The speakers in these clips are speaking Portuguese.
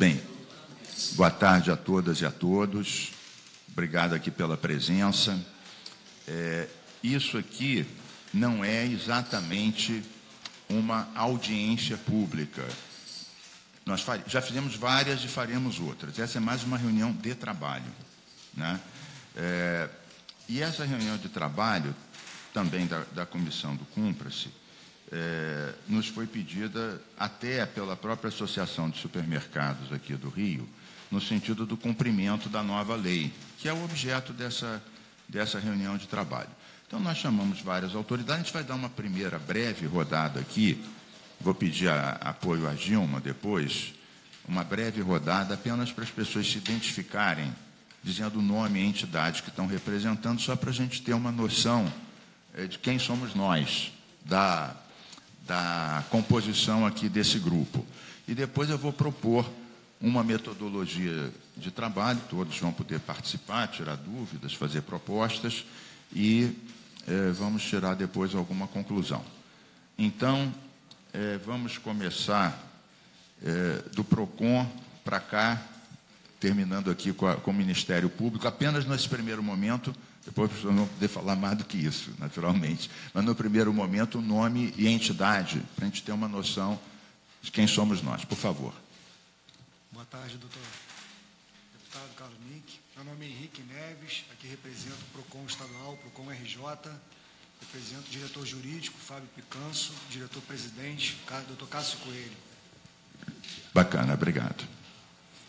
Bem, boa tarde a todas e a todos. Obrigado aqui pela presença. Isso aqui não é exatamente uma audiência pública. Nós já fizemos várias e faremos outras. Essa é mais uma reunião de trabalho, né? E essa reunião de trabalho, também da Comissão do Cumpra-se, nos foi pedida até pela própria Associação de Supermercados aqui do Rio, no sentido do cumprimento da nova lei, que é o objeto dessa reunião de trabalho. Então, nós chamamos várias autoridades, a gente vai dar uma primeira breve rodada aqui, vou pedir apoio à Gilma depois, uma breve rodada apenas para as pessoas se identificarem, dizendo o nome e a entidade que estão representando, só para a gente ter uma noção de quem somos nós, da composição aqui desse grupo. E depois eu vou propor uma metodologia de trabalho, todos vão poder participar, tirar dúvidas, fazer propostas e vamos tirar depois alguma conclusão. Então, vamos começar do PROCON para cá, terminando aqui com o Ministério Público, apenas nesse primeiro momento, depois não vou poder falar mais do que isso, naturalmente, mas no primeiro momento o nome e a entidade, para a gente ter uma noção de quem somos nós. Por favor. Boa tarde, doutor deputado Carlos Mink. Meu nome é Henrique Neves, aqui represento o PROCON estadual, o PROCON RJ, represento o diretor jurídico, Fábio Picanso, diretor-presidente, doutor Cássio Coelho. Bacana, obrigado.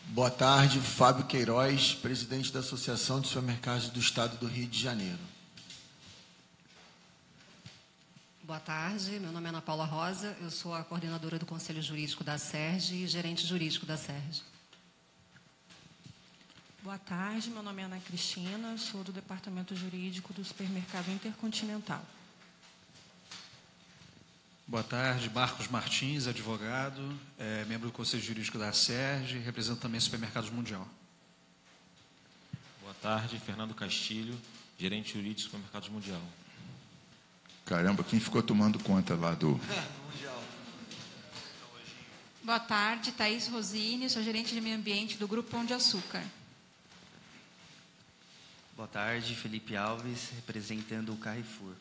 Boa tarde, Fábio Queiroz, presidente da Associação de Supermercados do Estado do Rio de Janeiro. Boa tarde, meu nome é Ana Paula Rosa, eu sou a coordenadora do Conselho Jurídico da SERJ e gerente jurídico da SERJ. Boa tarde, meu nome é Ana Cristina, sou do Departamento Jurídico do Supermercado Intercontinental. Boa tarde, Marcos Martins, advogado, membro do Conselho Jurídico da SERJ, represento também Supermercados Mundial. Boa tarde, Fernando Castilho, gerente jurídico do Supermercados Mundial. Caramba, quem ficou tomando conta lá do... Mundial. Boa tarde, Thaís Rosini, sou gerente de meio ambiente do Grupo Pão de Açúcar. Boa tarde, Felipe Alves, representando o Carrefour.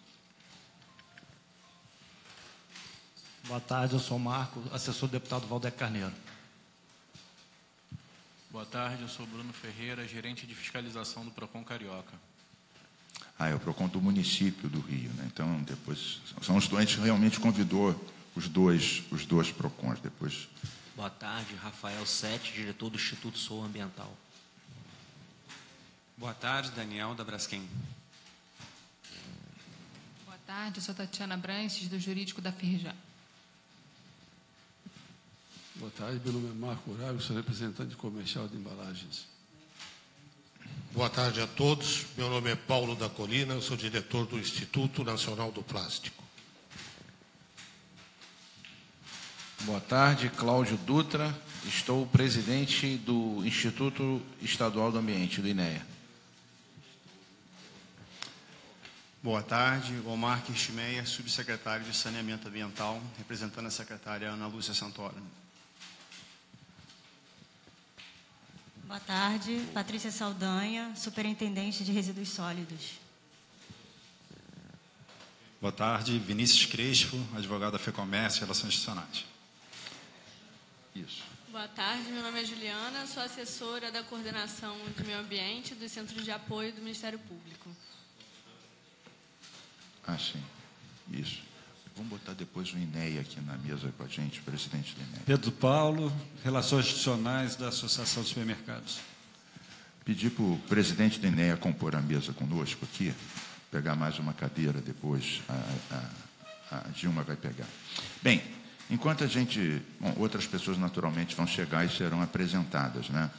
Boa tarde, eu sou o Marco, assessor do deputado Valdeir Carneiro. Boa tarde, eu sou Bruno Ferreira, gerente de fiscalização do PROCON Carioca. É o PROCON do município do Rio, né? Então, depois, são os dois, a gente realmente convidou os dois PROCONs depois. Boa tarde, Rafael Sete, diretor do Instituto Sou Ambiental. Boa tarde, Daniel da Braskem. Boa tarde, eu sou Tatiana Branches, do Jurídico da Firjan. Boa tarde, meu nome é Marco Horário, sou representante comercial de embalagens. Boa tarde a todos, meu nome é Paulo da Colina, eu sou diretor do Instituto Nacional do Plástico. Boa tarde, Cláudio Dutra, estou presidente do Instituto Estadual do Ambiente, do INEA. Boa tarde, Omar Kirchmeier, subsecretário de Saneamento Ambiental, representando a secretária Ana Lúcia Santoro. Boa tarde, Patrícia Saldanha, superintendente de resíduos sólidos. Boa tarde, Vinícius Crespo, advogado da FEComércio e Relações Institucionais. Isso. Boa tarde, meu nome é Juliana, sou assessora da Coordenação de Meio Ambiente dos Centros de Apoio do Ministério Público. Ah, sim, isso. Vamos botar depois o INEA aqui na mesa com a gente, o presidente do INEA. Pedro Paulo, Relações Institucionais da Associação de Supermercados. Pedir para o presidente do INEA compor a mesa conosco aqui, pegar mais uma cadeira depois, a Gilma vai pegar. Bem, enquanto a gente... Bom, outras pessoas naturalmente vão chegar e serão apresentadas, né?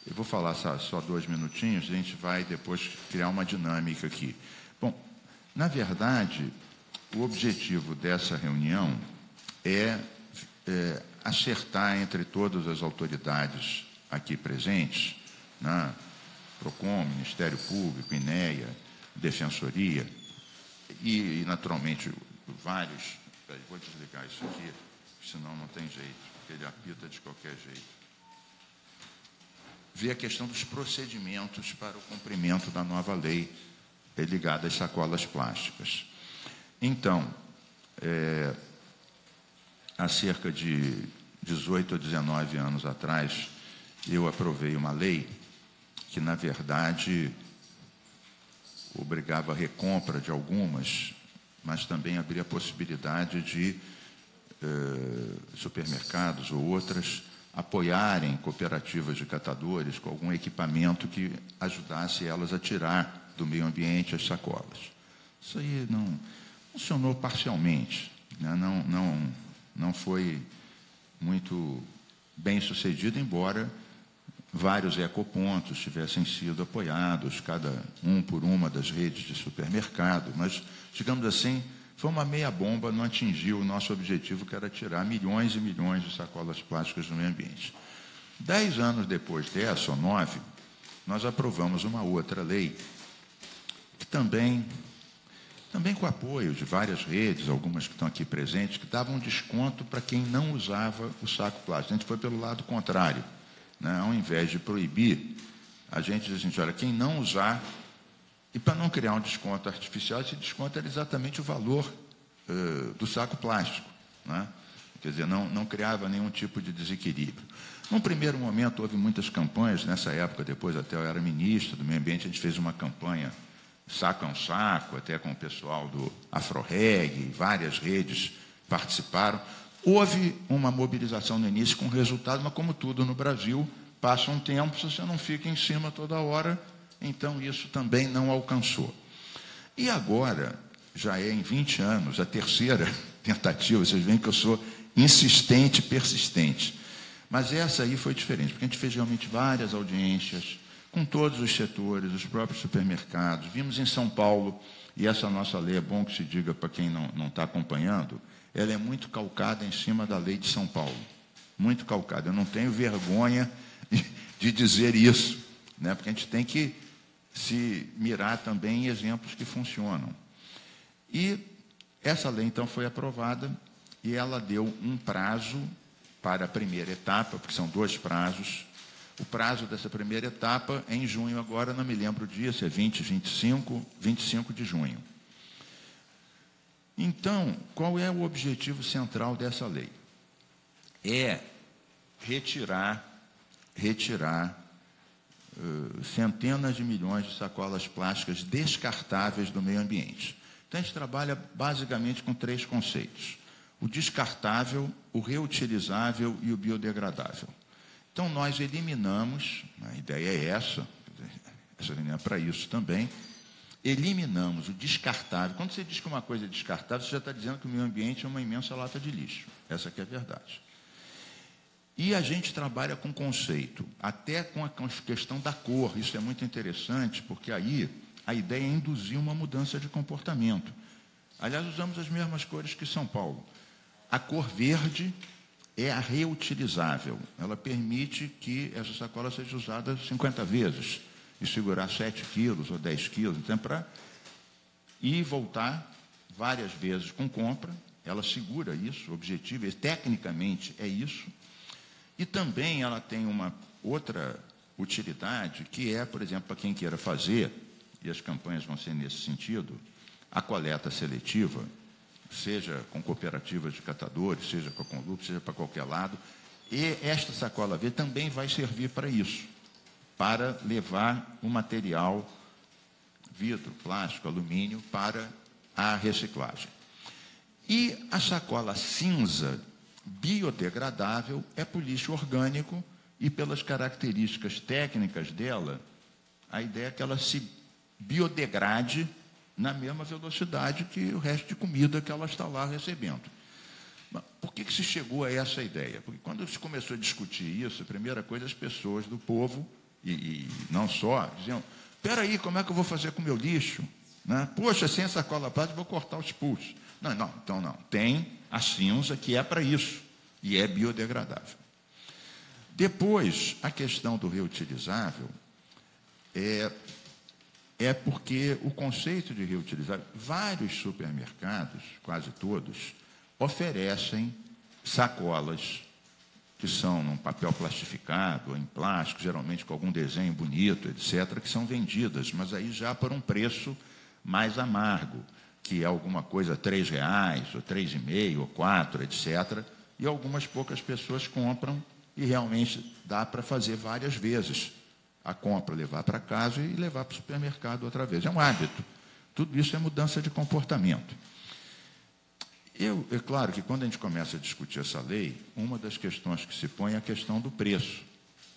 Eu vou falar só 2 minutinhos, a gente vai depois criar uma dinâmica aqui. Bom, na verdade, o objetivo dessa reunião é acertar entre todas as autoridades aqui presentes, né? PROCON, Ministério Público, INEA, Defensoria, e naturalmente, vários... Vou desligar isso aqui, senão não tem jeito, porque ele apita de qualquer jeito. ver a questão dos procedimentos para o cumprimento da nova lei ligada às sacolas plásticas. Então, há cerca de 18 ou 19 anos atrás, eu aprovei uma lei que, na verdade, obrigava a recompra de algumas, mas também abria a possibilidade de supermercados ou outras apoiarem cooperativas de catadores com algum equipamento que ajudasse elas a tirar do meio ambiente as sacolas. Isso aí não funcionou parcialmente, né? Não foi muito bem sucedido, embora vários ecopontos tivessem sido apoiados, cada um por uma das redes de supermercado, mas, digamos assim, foi uma meia-bomba, não atingiu o nosso objetivo, que era tirar milhões e milhões de sacolas plásticas do meio ambiente. 10 anos depois dessa, ou 9, nós aprovamos uma outra lei, que também com apoio de várias redes, algumas que estão aqui presentes, que davam um desconto para quem não usava o saco plástico. A gente foi pelo lado contrário, né? Ao invés de proibir, a gente diz assim, olha, quem não usar, e para não criar um desconto artificial, esse desconto era exatamente o valor do saco plástico, né? Quer dizer, não criava nenhum tipo de desequilíbrio. Num primeiro momento, houve muitas campanhas, nessa época, depois até eu era ministro do Meio Ambiente, a gente fez uma campanha saco a um saco, até com o pessoal do AfroReg, várias redes participaram. Houve uma mobilização no início com resultado, mas como tudo no Brasil, passa um tempo, se você não fica em cima toda hora, então isso também não alcançou. E agora, já é em 20 anos, a terceira tentativa, vocês veem que eu sou insistente e persistente. Mas essa aí foi diferente, porque a gente fez realmente várias audiências, com todos os setores, os próprios supermercados. Vimos em São Paulo, e essa nossa lei, é bom que se diga para quem não está acompanhando, ela é muito calcada em cima da lei de São Paulo. Muito calcada. Eu não tenho vergonha de dizer isso, né? Porque a gente tem que se mirar também em exemplos que funcionam. E essa lei, então, foi aprovada e ela deu um prazo para a primeira etapa, porque são 2 prazos. O prazo dessa primeira etapa é em junho agora, não me lembro o dia, se é 20, 25 de junho. Então, qual é o objetivo central dessa lei? É retirar centenas de milhões de sacolas plásticas descartáveis do meio ambiente. Então, a gente trabalha basicamente com 3 conceitos: o descartável, o reutilizável e o biodegradável. Então, nós eliminamos, a ideia é essa reunião é para isso também, eliminamos o descartável. Quando você diz que uma coisa é descartável, você já está dizendo que o meio ambiente é uma imensa lata de lixo. Essa que é a verdade. E a gente trabalha com conceito, até com a questão da cor. Isso é muito interessante, porque aí a ideia é induzir uma mudança de comportamento. Aliás, usamos as mesmas cores que São Paulo. A cor verde é a reutilizável. Ela permite que essa sacola seja usada 50 vezes e segurar 7 quilos ou 10 quilos. Então, para ir e voltar várias vezes com compra, ela segura isso, o objetivo, tecnicamente, é isso. E também ela tem uma outra utilidade, que é, por exemplo, para quem queira fazer, e as campanhas vão ser nesse sentido, a coleta seletiva, seja com cooperativas de catadores, seja com a Conlup, seja para qualquer lado, e esta sacola verde também vai servir para isso, para levar o material, vidro, plástico, alumínio, para a reciclagem. E a sacola cinza biodegradável é para o lixo orgânico e, pelas características técnicas dela, a ideia é que ela se biodegrade na mesma velocidade que o resto de comida que ela está lá recebendo. Mas por que se chegou a essa ideia? Porque quando se começou a discutir isso, a primeira coisa, as pessoas do povo, e não só, diziam, espera aí, como é que eu vou fazer com o meu lixo? Né? Poxa, sem sacola plástica, vou cortar os pulsos. Então não. Tem a cinza, que é para isso, e é biodegradável. Depois, a questão do reutilizável é porque o conceito de reutilizável, vários supermercados, quase todos, oferecem sacolas que são num papel plastificado, ou em plástico, geralmente com algum desenho bonito, etc., que são vendidas, mas aí já por um preço mais amargo, que é alguma coisa R$ 3,00, ou R$ 3,50, ou R$ 4, etc., e algumas poucas pessoas compram e realmente dá para fazer várias vezes a compra, levar para casa e levar para o supermercado outra vez. É um hábito. Tudo isso é mudança de comportamento. É claro que quando a gente começa a discutir essa lei, uma das questões que se põe é a questão do preço,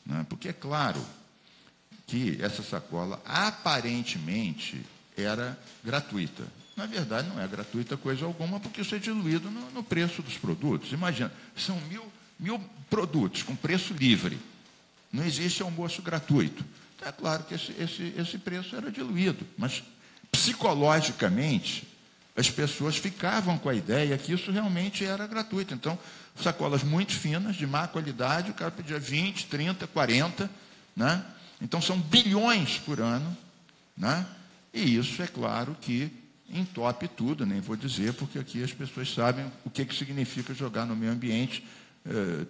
né? Porque é claro que essa sacola aparentemente era gratuita. Na verdade, não é gratuita coisa alguma, porque isso é diluído no preço dos produtos. Imagina, são mil produtos com preço livre. Não existe almoço gratuito. Então, é claro que esse preço era diluído, mas psicologicamente as pessoas ficavam com a ideia que isso realmente era gratuito. Então, sacolas muito finas, de má qualidade, o cara pedia 20, 30, 40, né? Então, são bilhões por ano, né? E isso, é claro, que entope tudo, nem vou dizer, porque aqui as pessoas sabem o que significa jogar no meio ambiente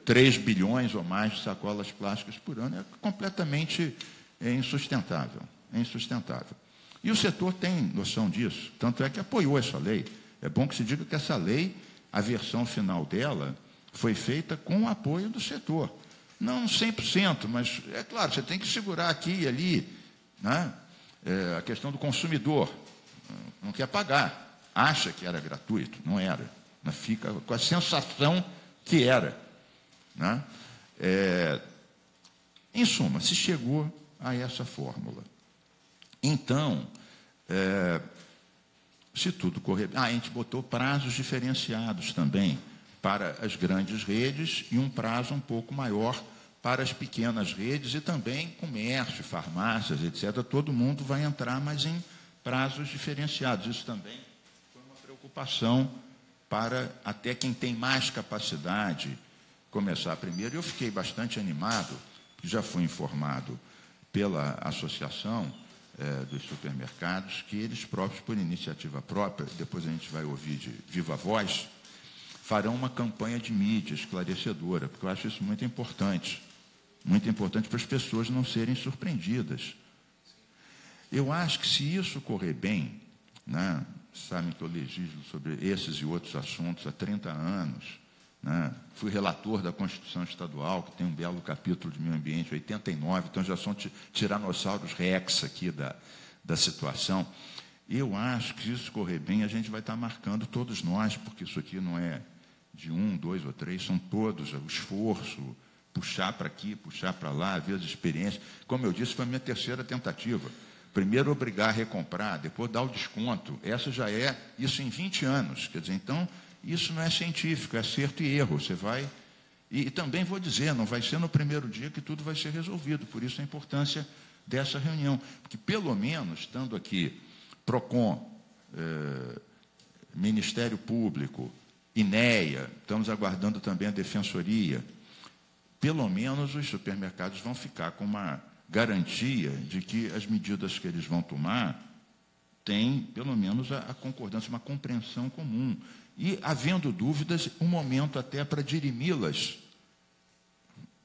3 bilhões ou mais de sacolas plásticas por ano. É completamente insustentável. É insustentável. E o setor tem noção disso, tanto é que apoiou essa lei. É bom que se diga que essa lei, a versão final dela, foi feita com o apoio do setor. Não 100%, mas, é claro, você tem que segurar aqui e ali, né? A questão do consumidor. Não quer pagar, acha que era gratuito, não era. Fica com a sensação que era, né? Em suma, se chegou a essa fórmula. Então, se tudo correr... a gente botou prazos diferenciados também para as grandes redes e um prazo um pouco maior para as pequenas redes e também comércio, farmácias, etc. Todo mundo vai entrar, mas em prazos diferenciados. Isso também foi uma preocupação para até quem tem mais capacidade começar primeiro. Eu fiquei bastante animado, porque já fui informado pela Associação dos Supermercados, que eles próprios, por iniciativa própria, depois a gente vai ouvir de viva voz, farão uma campanha de mídia esclarecedora, porque eu acho isso muito importante para as pessoas não serem surpreendidas. Eu acho que se isso correr bem, né, sabem que eu legislo sobre esses e outros assuntos há 30 anos, né, fui relator da Constituição Estadual, que tem um belo capítulo de meio ambiente, 89, então já são tiranossauros rex aqui da situação. Eu acho que se isso correr bem, a gente vai estar marcando todos nós, porque isso aqui não é de 1, 2 ou 3, são todos, o esforço, puxar para aqui, puxar para lá, ver as experiências. Como eu disse, foi a minha terceira tentativa. Primeiro obrigar a recomprar, depois dar o desconto. Essa já é isso em 20 anos. Quer dizer, então, isso não é científico, é acerto e erro. Você vai... E também vou dizer, não vai ser no primeiro dia que tudo vai ser resolvido. Por isso a importância dessa reunião. Porque, pelo menos, estando aqui, PROCON, Ministério Público, INEA, estamos aguardando também a Defensoria, pelo menos os supermercados vão ficar com uma garantia de que as medidas que eles vão tomar têm, pelo menos, a concordância, uma compreensão comum. E, havendo dúvidas, um momento até para dirimi-las,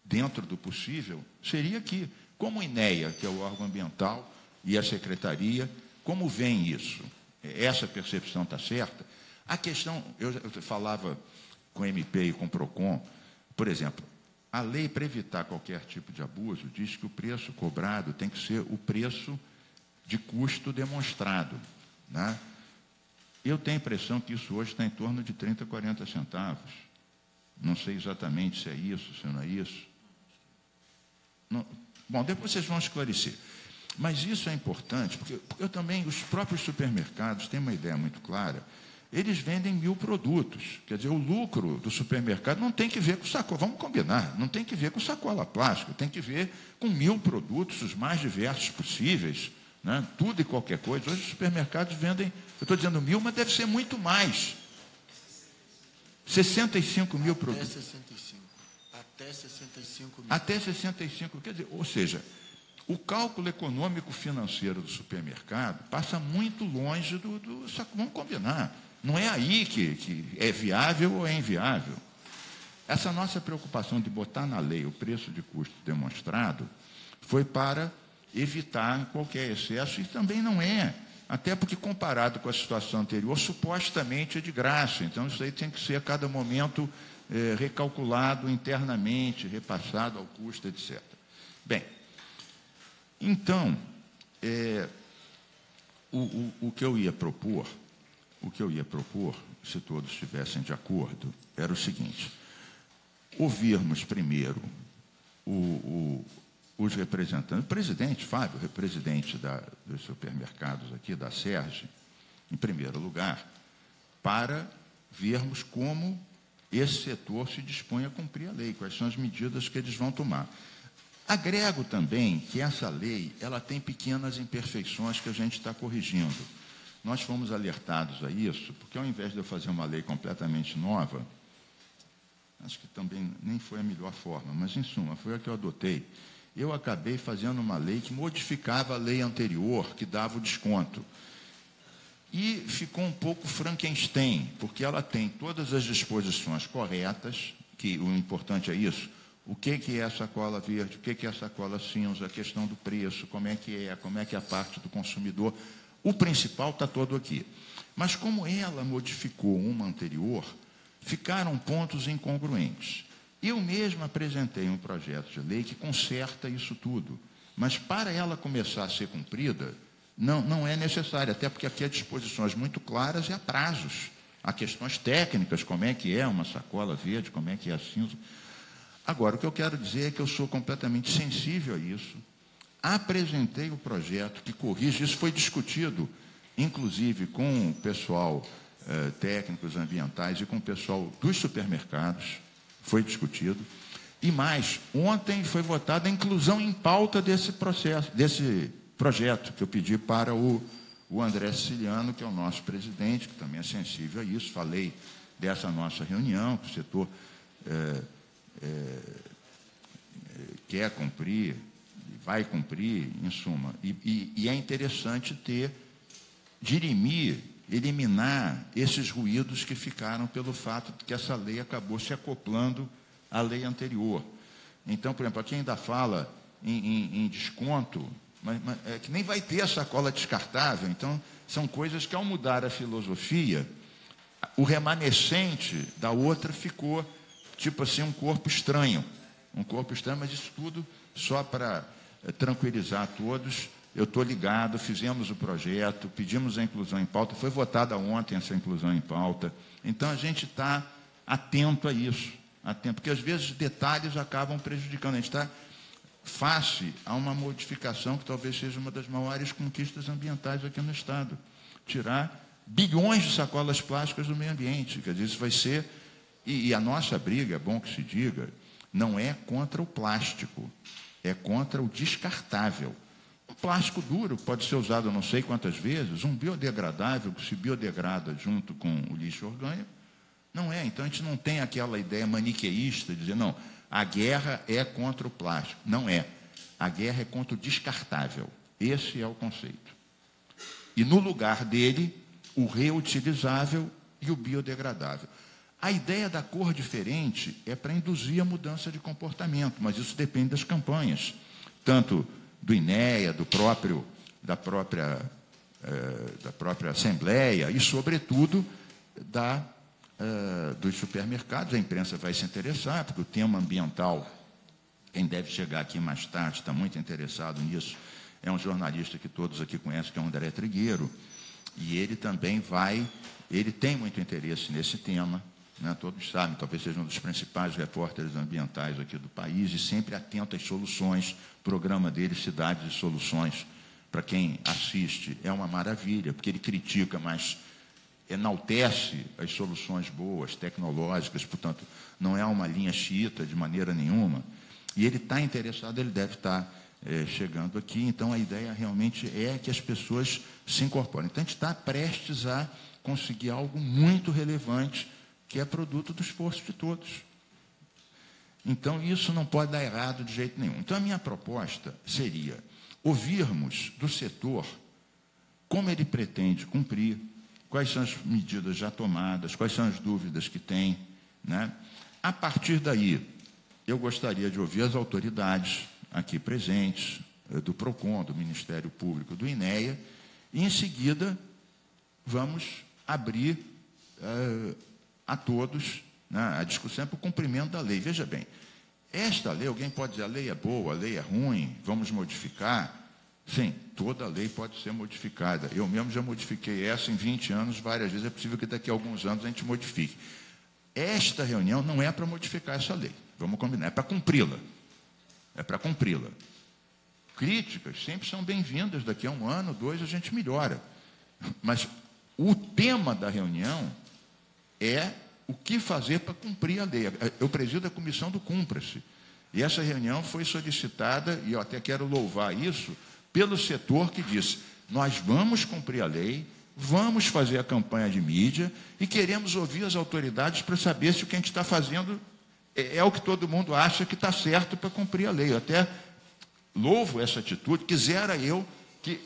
dentro do possível, seria aqui. Como o INEA, que é o órgão ambiental, e a Secretaria, como vem isso? Essa percepção está certa? A questão, eu falava com o MP e com o PROCON, por exemplo, a lei, para evitar qualquer tipo de abuso, diz que o preço cobrado tem que ser o preço de custo demonstrado, né? Eu tenho a impressão que isso hoje está em torno de 30, 40 centavos. Não sei exatamente se é isso, se não é isso. Não, bom, depois vocês vão esclarecer. Mas isso é importante, porque eu também, os próprios supermercados têm uma ideia muito clara. Eles vendem 1000 produtos. Quer dizer, o lucro do supermercado não tem que ver com sacola. Vamos combinar, não tem que ver com sacola plástica, tem que ver com 1000 produtos, os mais diversos possíveis, né? Tudo e qualquer coisa. Hoje os supermercados vendem, eu estou dizendo 1000, mas deve ser muito mais. 65 mil produtos. Até 65 mil. Até 65, quer dizer, ou seja, o cálculo econômico financeiro do supermercado passa muito longe vamos combinar. Não é aí que é viável ou é inviável. Essa nossa preocupação de botar na lei o preço de custo demonstrado foi para evitar qualquer excesso, e também não é, até porque comparado com a situação anterior, supostamente é de graça. Então, isso aí tem que ser a cada momento recalculado internamente, repassado ao custo, etc. Bem, então, o que eu ia propor, se todos estivessem de acordo, era o seguinte: ouvirmos primeiro os representantes, o presidente Fábio, representante dos supermercados aqui, da SERJ, em primeiro lugar, para vermos como esse setor se dispõe a cumprir a lei, quais são as medidas que eles vão tomar. Agrego também que essa lei ela tem pequenas imperfeições que a gente está corrigindo. Nós fomos alertados a isso, porque ao invés de eu fazer uma lei completamente nova, acho que também nem foi a melhor forma, mas, em suma, foi a que eu adotei. Eu acabei fazendo uma lei que modificava a lei anterior, que dava o desconto. E ficou um pouco Frankenstein, porque ela tem todas as disposições corretas, que o importante é isso, o que é a sacola verde, o que é a sacola cinza, a questão do preço, como é que é a parte do consumidor. O principal está todo aqui. Mas como ela modificou uma anterior, ficaram pontos incongruentes. Eu mesmo apresentei um projeto de lei que conserta isso tudo, mas para ela começar a ser cumprida, não é necessário, até porque aqui há disposições muito claras e há prazos. Há questões técnicas, como é que é uma sacola verde, como é que é a cinza. Agora, o que eu quero dizer é que eu sou completamente sensível a isso. Apresentei o projeto que corrige, isso foi discutido, inclusive com o pessoal técnicos ambientais e com o pessoal dos supermercados, foi discutido. E mais, ontem foi votada a inclusão em pauta desse projeto, que eu pedi para o André Siciliano, que é o nosso presidente, que também é sensível a isso. Falei dessa nossa reunião, que o setor quer cumprir, vai cumprir, em suma. E é interessante dirimir, eliminar esses ruídos que ficaram pelo fato de que essa lei acabou se acoplando à lei anterior. Então, por exemplo, aqui ainda fala em desconto, mas é que nem vai ter a sacola descartável. Então, são coisas que, ao mudar a filosofia, o remanescente da outra ficou, tipo assim, um corpo estranho, mas isso tudo só para tranquilizar todos. Eu estou ligado, fizemos o projeto, pedimos a inclusão em pauta, foi votada ontem essa inclusão em pauta. Então, a gente está atento a isso, porque às vezes detalhes acabam prejudicando. A gente está face a uma modificação que talvez seja uma das maiores conquistas ambientais aqui no Estado. Tirar bilhões de sacolas plásticas do meio ambiente. Quer dizer, isso vai ser... E a nossa briga, é bom que se diga, não é contra o plástico, é contra o descartável. Um plástico duro pode ser usado não sei quantas vezes, um biodegradável que se biodegrada junto com o lixo orgânico, não é. Então, a gente não tem aquela ideia maniqueísta de dizer, não, a guerra é contra o plástico. Não é. A guerra é contra o descartável. Esse é o conceito. E, no lugar dele, o reutilizável e o biodegradável. A ideia da cor diferente é para induzir a mudança de comportamento, mas isso depende das campanhas, tanto do INEA, da própria Assembleia e, sobretudo, dos supermercados. A imprensa vai se interessar, porque o tema ambiental, quem deve chegar aqui mais tarde, está muito interessado nisso, é um jornalista que todos aqui conhecem, que é o André Trigueiro, e ele também ele tem muito interesse nesse tema, né? Todos sabem, talvez seja um dos principais repórteres ambientais aqui do país, e sempre atento às soluções. O programa dele, Cidades e Soluções, para quem assiste, é uma maravilha, porque ele critica, mas enaltece as soluções boas, tecnológicas, portanto, não é uma linha xiita de maneira nenhuma. E ele está interessado, ele deve estar chegando aqui, então a ideia realmente é que as pessoas se incorporem. Então, a gente está prestes a conseguir algo muito relevante, que é produto do esforço de todos. Então, isso não pode dar errado de jeito nenhum. Então, a minha proposta seria ouvirmos do setor como ele pretende cumprir, quais são as medidas já tomadas, quais são as dúvidas que tem, né? A partir daí, eu gostaria de ouvir as autoridades aqui presentes, do PROCON, do Ministério Público, do INEA, e, em seguida, vamos abrir a todos, né, a discussão para o cumprimento da lei. Veja bem, esta lei, alguém pode dizer, a lei é boa, a lei é ruim, vamos modificar. Sim, toda lei pode ser modificada. Eu mesmo já modifiquei essa em 20 anos, várias vezes. É possível que daqui a alguns anos a gente modifique. Esta reunião não é para modificar essa lei. Vamos combinar, é para cumpri-la. É para cumpri-la. Críticas sempre são bem-vindas. Daqui a 1 ano, 2, a gente melhora. Mas o tema da reunião é o que fazer para cumprir a lei. Eu presido a comissão do Cumpra-se. E essa reunião foi solicitada, e eu até quero louvar isso, pelo setor que disse, nós vamos cumprir a lei, vamos fazer a campanha de mídia e queremos ouvir as autoridades para saber se o que a gente está fazendo é o que todo mundo acha que está certo para cumprir a lei. Eu até louvo essa atitude, quisera eu que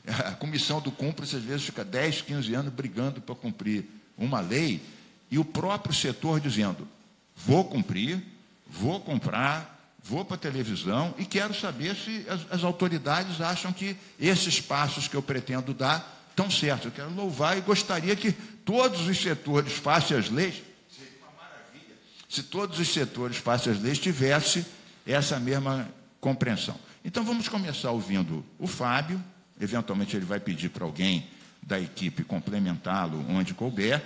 a comissão do Cumpra-se às vezes fica 10, 15 anos brigando para cumprir uma lei e o próprio setor dizendo, vou cumprir, vou comprar, vou para a televisão e quero saber se as autoridades acham que esses passos que eu pretendo dar estão certos. Eu quero louvar e gostaria que todos os setores façam as leis. Seria uma maravilha se todos os setores façam as leis tivessem essa mesma compreensão. Então, vamos começar ouvindo o Fábio. Eventualmente, ele vai pedir para alguém da equipe complementá-lo onde couber.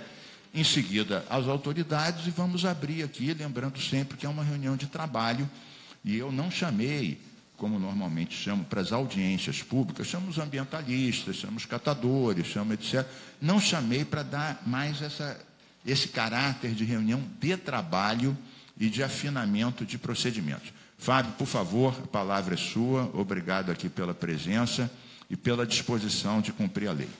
Em seguida, as autoridades, e vamos abrir aqui, lembrando sempre que é uma reunião de trabalho. E eu não chamei, como normalmente chamo, para as audiências públicas, chamo os ambientalistas, chamo os catadores, chamo etc. Não chamei para dar mais esse caráter de reunião de trabalho e de afinamento de procedimentos. Fábio, por favor, a palavra é sua. Obrigado aqui pela presença e pela disposição de cumprir a lei.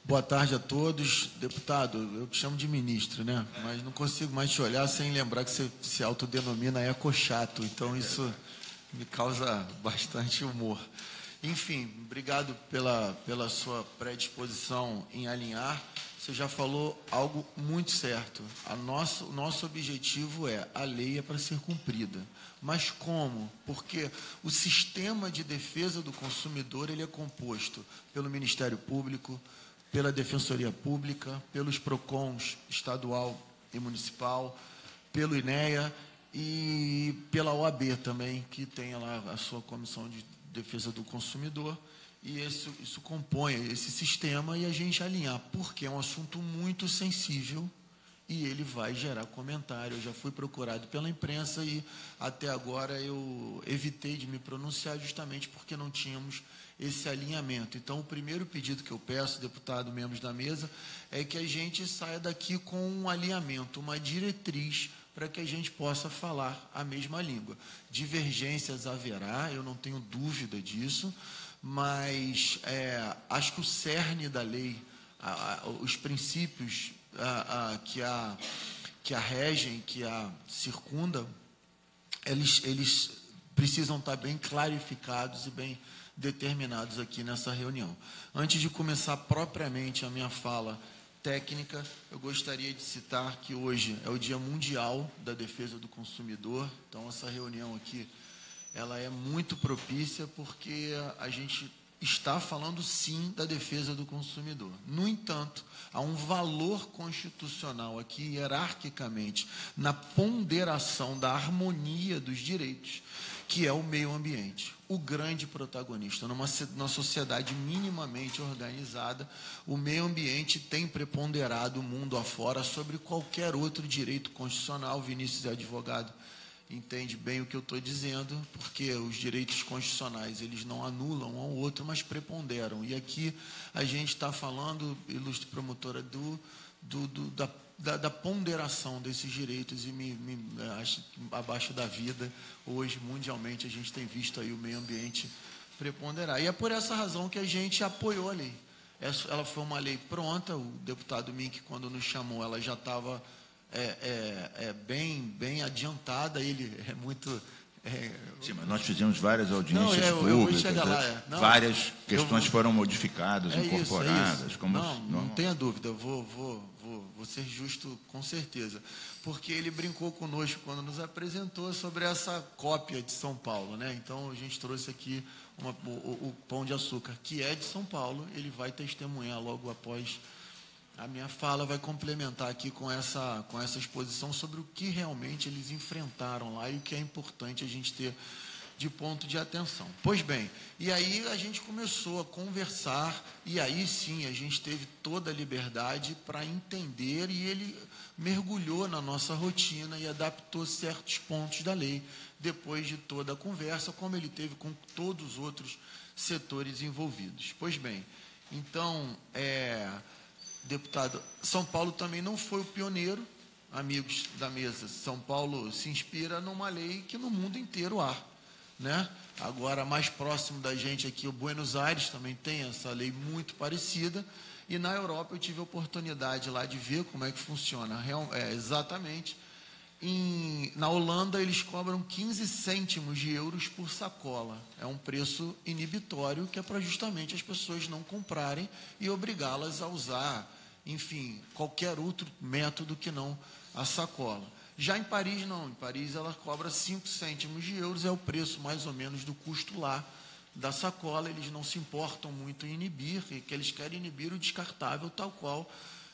Boa tarde a todos. Deputado, eu te chamo de ministro, né? Mas não consigo mais te olhar sem lembrar que você se autodenomina ecochato. Então, isso me causa bastante humor. Enfim, obrigado pela sua predisposição em alinhar. Você já falou algo muito certo. O nosso objetivo a lei é para ser cumprida. Mas como? Porque o sistema de defesa do consumidor ele é composto pelo Ministério Público, pela Defensoria Pública, pelos PROCONs estadual e municipal, pelo INEA e pela OAB também, que tem lá a sua Comissão de Defesa do Consumidor. E isso compõe esse sistema e a gente alinhar, porque é um assunto muito sensível e ele vai gerar comentário. Eu já fui procurado pela imprensa e até agora eu evitei de me pronunciar justamente porque não tínhamos esse alinhamento. Então, o primeiro pedido que eu peço, deputado, membros da mesa, é que a gente saia daqui com um alinhamento, uma diretriz para que a gente possa falar a mesma língua. Divergências haverá, eu não tenho dúvida disso, mas acho que o cerne da lei, os princípios que a regem, que a circundam, eles precisam estar bem clarificados e bem determinados aqui nessa reunião. Antes de começar propriamente a minha fala técnica, eu gostaria de citar que hoje é o Dia Mundial da Defesa do Consumidor. Então, essa reunião aqui, ela é muito propícia porque a gente está falando, sim, da defesa do consumidor. No entanto, há um valor constitucional aqui, hierarquicamente, na ponderação da harmonia dos direitos, que é o meio ambiente. O grande protagonista. Numa sociedade minimamente organizada, o meio ambiente tem preponderado o mundo afora sobre qualquer outro direito constitucional. Vinícius é advogado, entende bem o que eu estou dizendo, porque os direitos constitucionais, eles não anulam um ao outro, mas preponderam. E aqui a gente está falando, ilustre promotora, da ponderação desses direitos e acho que abaixo da vida, hoje, mundialmente, a gente tem visto aí o meio ambiente preponderar. E é por essa razão que a gente apoiou a lei. Ela foi uma lei pronta, o deputado Mink, quando nos chamou, ela já estava bem adiantada, ele é muito... Sim, mas nós fizemos várias audiências públicas, várias questões foram modificadas, incorporadas. Não tenha dúvida, eu vou vou ser justo com certeza, porque ele brincou conosco quando nos apresentou sobre essa cópia de São Paulo, né? Então a gente trouxe aqui o Pão de Açúcar, que é de São Paulo. Ele vai testemunhar logo após a minha fala, vai complementar aqui com essa exposição sobre o que realmente eles enfrentaram lá e o que é importante a gente ter de ponto de atenção. Pois bem, e aí a gente começou a conversar, e aí sim a gente teve toda a liberdade para entender, e ele mergulhou na nossa rotina e adaptou certos pontos da lei, depois de toda a conversa, como ele teve com todos os outros setores envolvidos. Pois bem, então, deputado, São Paulo também não foi o pioneiro, amigos da mesa. São Paulo se inspira numa lei que no mundo inteiro há, né? Agora, mais próximo da gente aqui, o Buenos Aires também tem essa lei muito parecida, e na Europa eu tive a oportunidade lá de ver como é que funciona exatamente. Na Holanda eles cobram 15 cêntimos de euros por sacola, é um preço inibitório, que é para justamente as pessoas não comprarem e obrigá-las a usar, enfim, qualquer outro método que não a sacola. Já em Paris, não. Em Paris, ela cobra 5 cêntimos de euros, é o preço, mais ou menos, do custo lá da sacola. Eles não se importam muito em inibir, que eles querem inibir o descartável, tal qual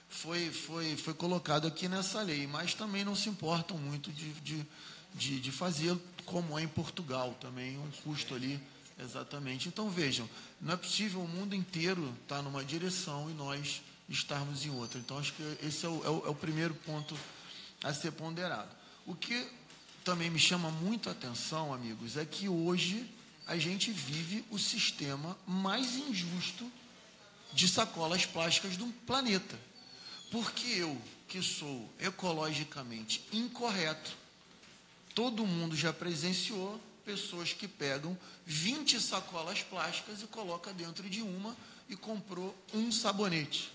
foi colocado aqui nessa lei. Mas também não se importam muito de fazer, como é em Portugal, também um custo ali, exatamente. Então, vejam, não é possível o mundo inteiro estar numa direção e nós estarmos em outra. Então, acho que esse é o primeiro ponto a ser ponderado. O que também me chama muito a atenção, amigos, é que hoje a gente vive o sistema mais injusto de sacolas plásticas do planeta. Porque eu, que sou ecologicamente incorreto, todo mundo já presenciou pessoas que pegam 20 sacolas plásticas e colocam dentro de uma e comprou um sabonete.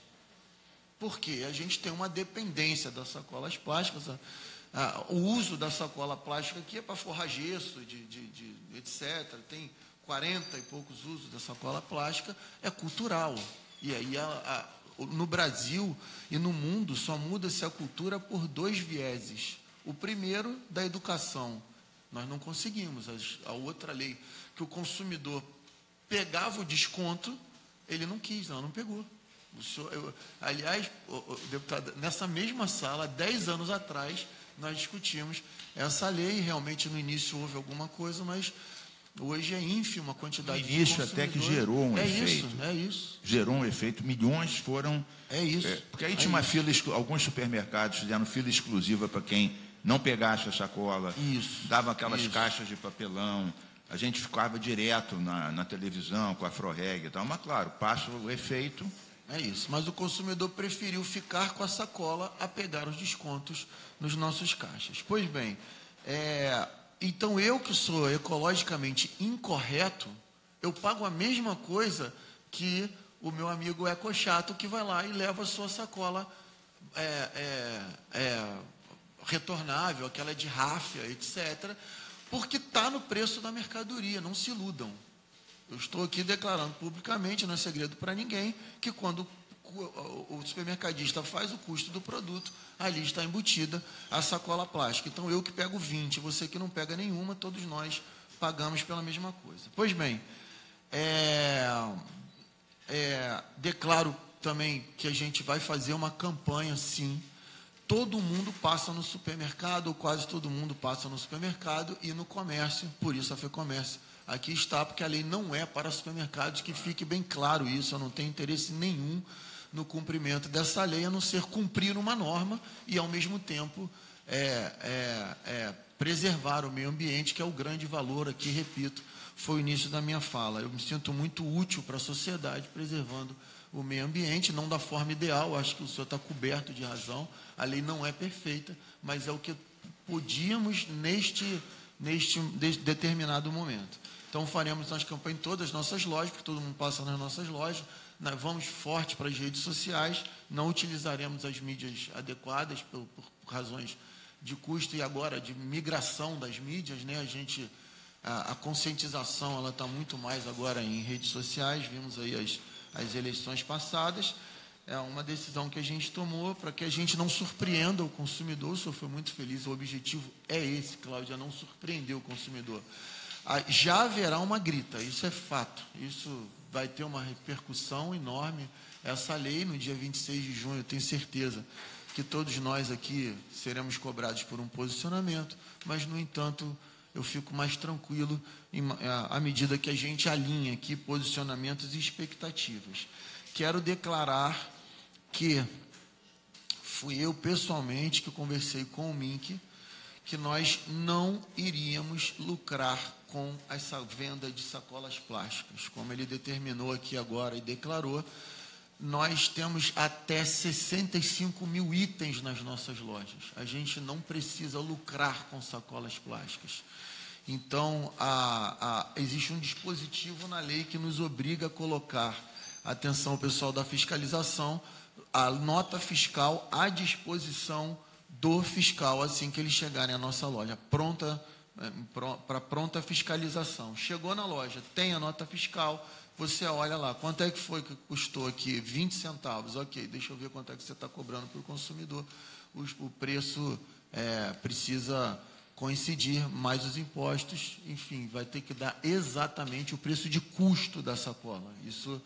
Porque a gente tem uma dependência das sacolas plásticas. O uso da sacola plástica aqui é para forrar gesso, etc. Tem 40 e poucos usos da sacola plástica, é cultural. E aí, no Brasil e no mundo, só muda-se a cultura por 2 vieses. O primeiro, da educação. Nós não conseguimos. A outra lei, que o consumidor pegava o desconto, ele não quis, não pegou. Aliás, deputado, nessa mesma sala, 10 anos atrás, nós discutimos essa lei. Realmente, no início houve alguma coisa, mas hoje é ínfima a quantidade de consumidores. No início até que gerou um efeito. É isso. Gerou um efeito. Milhões foram... É isso. Porque aí tinha uma fila... Alguns supermercados fizeram fila exclusiva para quem não pegasse a sacola. Isso. Davam aquelas caixas de papelão. A gente ficava direto na televisão com a Afroreg e tal. Mas, claro, passa o efeito... É isso, mas o consumidor preferiu ficar com a sacola a pegar os descontos nos nossos caixas. Pois bem, então eu que sou ecologicamente incorreto, eu pago a mesma coisa que o meu amigo ecochato, que vai lá e leva a sua sacola retornável, aquela de ráfia, etc., porque está no preço da mercadoria, não se iludam. Eu estou aqui declarando publicamente, não é segredo para ninguém, que quando o supermercadista faz o custo do produto, ali está embutida a sacola plástica. Então, eu que pego 20, você que não pega nenhuma, todos nós pagamos pela mesma coisa. Pois bem, declaro também que a gente vai fazer uma campanha, sim. Todo mundo passa no supermercado, ou quase todo mundo passa no supermercado e no comércio, por isso a FEComércio aqui está, porque a lei não é para supermercados, que fique bem claro isso. Eu não tenho interesse nenhum no cumprimento dessa lei, a não ser cumprir uma norma e, ao mesmo tempo, preservar o meio ambiente, que é o grande valor aqui, repito, foi o início da minha fala. Eu me sinto muito útil para a sociedade, preservando o meio ambiente, não da forma ideal, acho que o senhor está coberto de razão, a lei não é perfeita, mas é o que podíamos neste determinado momento. Então, faremos nas campanhas em todas as nossas lojas, porque todo mundo passa nas nossas lojas. Nós vamos forte para as redes sociais, não utilizaremos as mídias adequadas por razões de custo e agora de migração das mídias, né? A conscientização ela está muito mais agora em redes sociais, vimos aí as eleições passadas. é uma decisão que a gente tomou para que a gente não surpreenda o consumidor. O senhor foi muito feliz, o objetivo é esse, Cláudia, não surpreender o consumidor. Já haverá uma grita, isso é fato, isso vai ter uma repercussão enorme. Essa lei, no dia 26 de junho, eu tenho certeza que todos nós aqui seremos cobrados por um posicionamento, mas, no entanto, eu fico mais tranquilo à medida que a gente alinha aqui posicionamentos e expectativas. Quero declarar que fui eu, pessoalmente, que conversei com o MINC, que nós não iríamos lucrar com essa venda de sacolas plásticas. Como ele determinou aqui agora e declarou, nós temos até 65 mil itens nas nossas lojas. A gente não precisa lucrar com sacolas plásticas. Então, existe um dispositivo na lei que nos obriga a colocar, atenção pessoal da fiscalização, a nota fiscal à disposição do fiscal, assim que eles chegarem à nossa loja, para pronta fiscalização. Chegou na loja, tem a nota fiscal, você olha lá, quanto é que foi que custou aqui? 20 centavos, ok, deixa eu ver quanto é que você está cobrando para o consumidor. O preço precisa coincidir, mais os impostos, enfim, vai ter que dar exatamente o preço de custo da sacola. Isso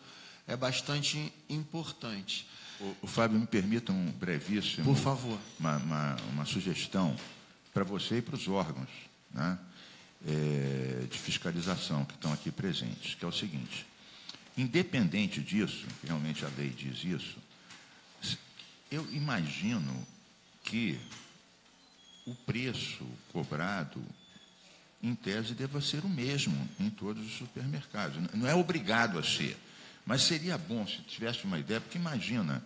é bastante importante. O Fábio, me permita um brevíssimo... Por favor. Uma sugestão para você e para os órgãos, né, de fiscalização que estão aqui presentes, que é o seguinte: independente disso, realmente a lei diz isso, eu imagino que o preço cobrado, em tese, deva ser o mesmo em todos os supermercados. Não é obrigado a ser, mas seria bom se tivesse uma ideia, porque imagina,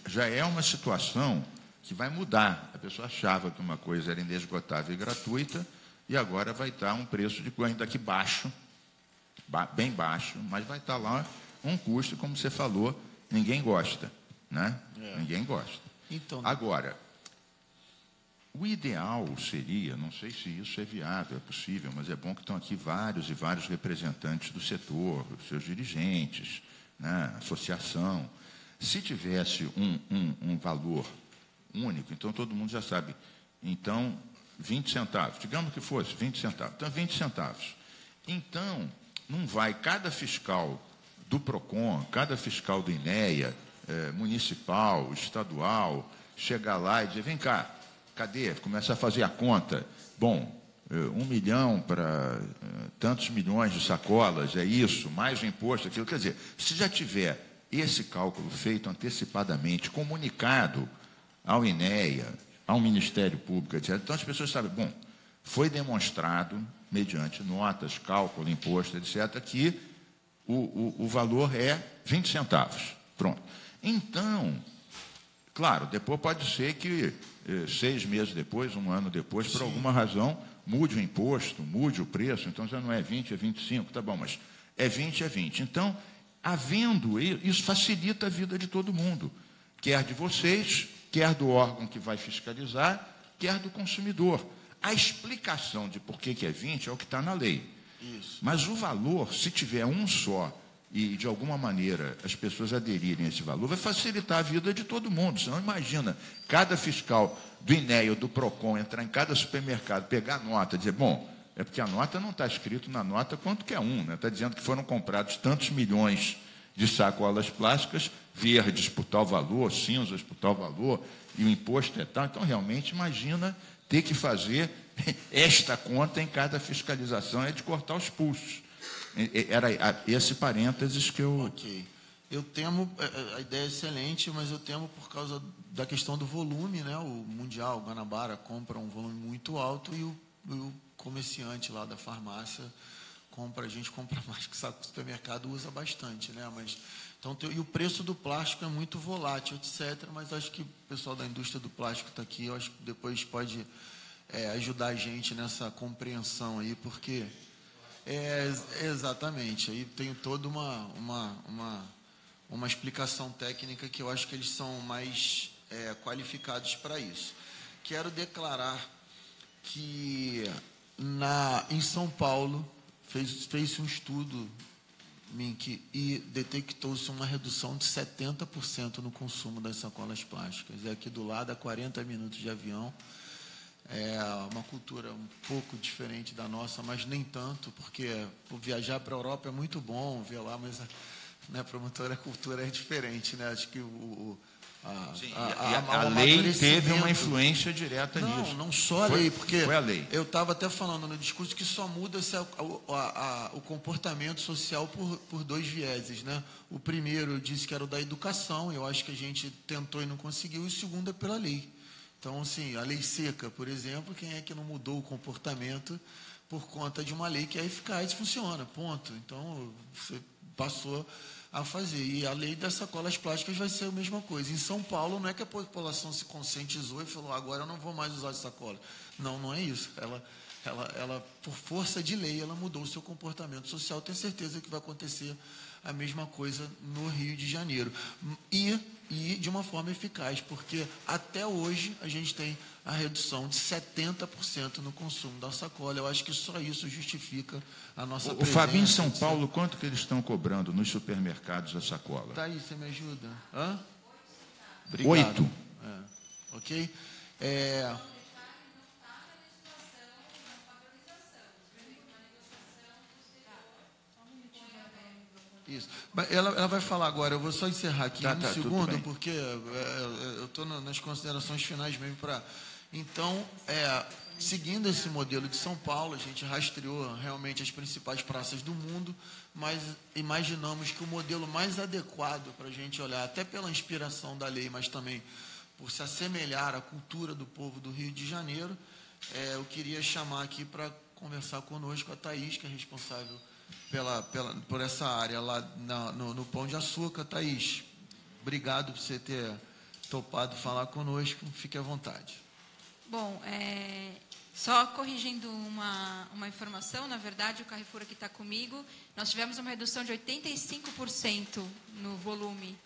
já é uma situação que vai mudar. A pessoa achava que uma coisa era inesgotável e gratuita, e agora vai estar um preço de ainda que baixo, bem baixo, mas vai estar lá um custo, como você falou, ninguém gosta, né? Ninguém gosta. Então, agora, o ideal seria, não sei se isso é viável, é possível, mas é bom que estão aqui vários e vários representantes do setor, os seus dirigentes, né, associação. Se tivesse um valor único, então todo mundo já sabe, então 20 centavos, digamos que fosse 20 centavos, então 20 centavos. Então, não vai cada fiscal do PROCON, cada fiscal do INEA, municipal, estadual, chegar lá e dizer, vem cá, cadê? Começa a fazer a conta. Bom, 1 milhão para tantos milhões de sacolas, é isso, mais o imposto, aquilo. Quer dizer, se já tiver esse cálculo feito antecipadamente, comunicado ao INEA, ao Ministério Público, etc., então as pessoas sabem, bom, foi demonstrado, mediante notas, cálculo, imposto, etc., que o valor é 20 centavos. Pronto. Então, claro, depois pode ser que 6 meses depois, 1 ano depois, por alguma razão, mude o imposto, mude o preço, então já não é 20, é 25, tá bom, mas é 20, é 20. Então, havendo isso, facilita a vida de todo mundo, quer de vocês, quer do órgão que vai fiscalizar, quer do consumidor. A explicação de por que é 20 é o que está na lei. Isso. Mas o valor, se tiver um só, e de alguma maneira as pessoas aderirem a esse valor, vai facilitar a vida de todo mundo. Você não imagina cada fiscal do INEA ou do PROCON entrar em cada supermercado, pegar a nota e dizer, bom, é porque a nota não está escrito na nota quanto que é né? Está dizendo que foram comprados tantos milhões de sacolas plásticas, verdes por tal valor, cinzas por tal valor, e o imposto é tal. Então, realmente, imagina ter que fazer esta conta em cada fiscalização, é de cortar os pulsos. Era esse parênteses que eu... Ok. Eu temo, a ideia é excelente, mas eu temo por causa da questão do volume, né? O Mundial, o Guanabara, compra um volume muito alto e o comerciante lá da farmácia a gente compra mais que o supermercado usa bastante, né? Mas, então, e o preço do plástico é muito volátil, etc., mas acho que o pessoal da indústria do plástico está aqui, eu acho que depois pode ajudar a gente nessa compreensão aí, porque... exatamente, aí tem toda uma explicação técnica que eu acho que eles são mais qualificados para isso. Quero declarar que em São Paulo fez-se um estudo Mink, e detectou-se uma redução de 70% no consumo das sacolas plásticas. É aqui do lado, a 40 minutos de avião. É uma cultura um pouco diferente da nossa, mas nem tanto, porque viajar para a Europa é muito bom, ver lá, mas né, promotora, a cultura é diferente, né? Acho que a lei teve uma influência direta nisso. Não só a lei, porque foi a lei. Eu estava até falando no discurso que só muda o comportamento social por dois vieses, né? O primeiro eu disse que era o da educação, eu acho que a gente tentou e não conseguiu, e o segundo é pela lei. Então, assim, a lei seca, por exemplo, quem é que não mudou o comportamento por conta de uma lei que é eficaz e funciona, ponto. Então, você passou a fazer. E a lei das sacolas plásticas vai ser a mesma coisa. Em São Paulo, não é que a população se conscientizou e falou, agora eu não vou mais usar sacola. Não, não é isso. Ela, por força de lei, ela mudou o seu comportamento social. Tenho certeza que vai acontecer a mesma coisa no Rio de Janeiro. E de uma forma eficaz, porque até hoje a gente tem a redução de 70% no consumo da sacola. Eu acho que só isso justifica a nossa presença. O Fabinho, em São Paulo, quanto que eles estão cobrando nos supermercados a sacola? Tá aí, você me ajuda? Hã? 8. Ok? Isso. Ela vai falar agora, eu vou só encerrar aqui um segundo, porque eu estou nas considerações finais mesmo para... Então, seguindo esse modelo de São Paulo, a gente rastreou realmente as principais praças do mundo, mas imaginamos que o modelo mais adequado para a gente olhar, até pela inspiração da lei, mas também por se assemelhar à cultura do povo do Rio de Janeiro, eu queria chamar aqui para conversar conosco a Thaís, que é responsável por essa área lá no Pão de Açúcar. Thaís, obrigado por você ter topado falar conosco, fique à vontade. Bom, só corrigindo uma informação, na verdade o Carrefour aqui está comigo, nós tivemos uma redução de 85% no volume,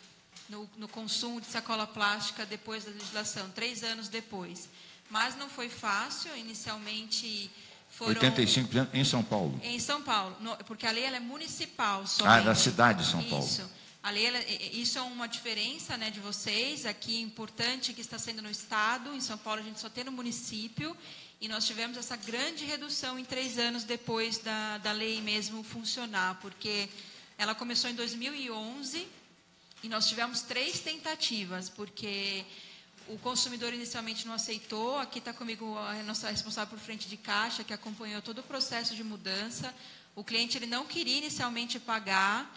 no consumo de sacola plástica depois da legislação, 3 anos depois. Mas não foi fácil, inicialmente... Foram 85% em São Paulo? Em São Paulo, porque a lei ela é municipal somente. Da cidade de São Paulo. Isso. A lei, isso é uma diferença, né, de vocês, aqui importante que está sendo no Estado, em São Paulo a gente só tem no município, e nós tivemos essa grande redução em 3 anos depois da lei mesmo funcionar, porque ela começou em 2011, e nós tivemos 3 tentativas, porque... O consumidor inicialmente não aceitou. Aqui está comigo a nossa responsável por frente de caixa, que acompanhou todo o processo de mudança. O cliente ele não queria inicialmente pagar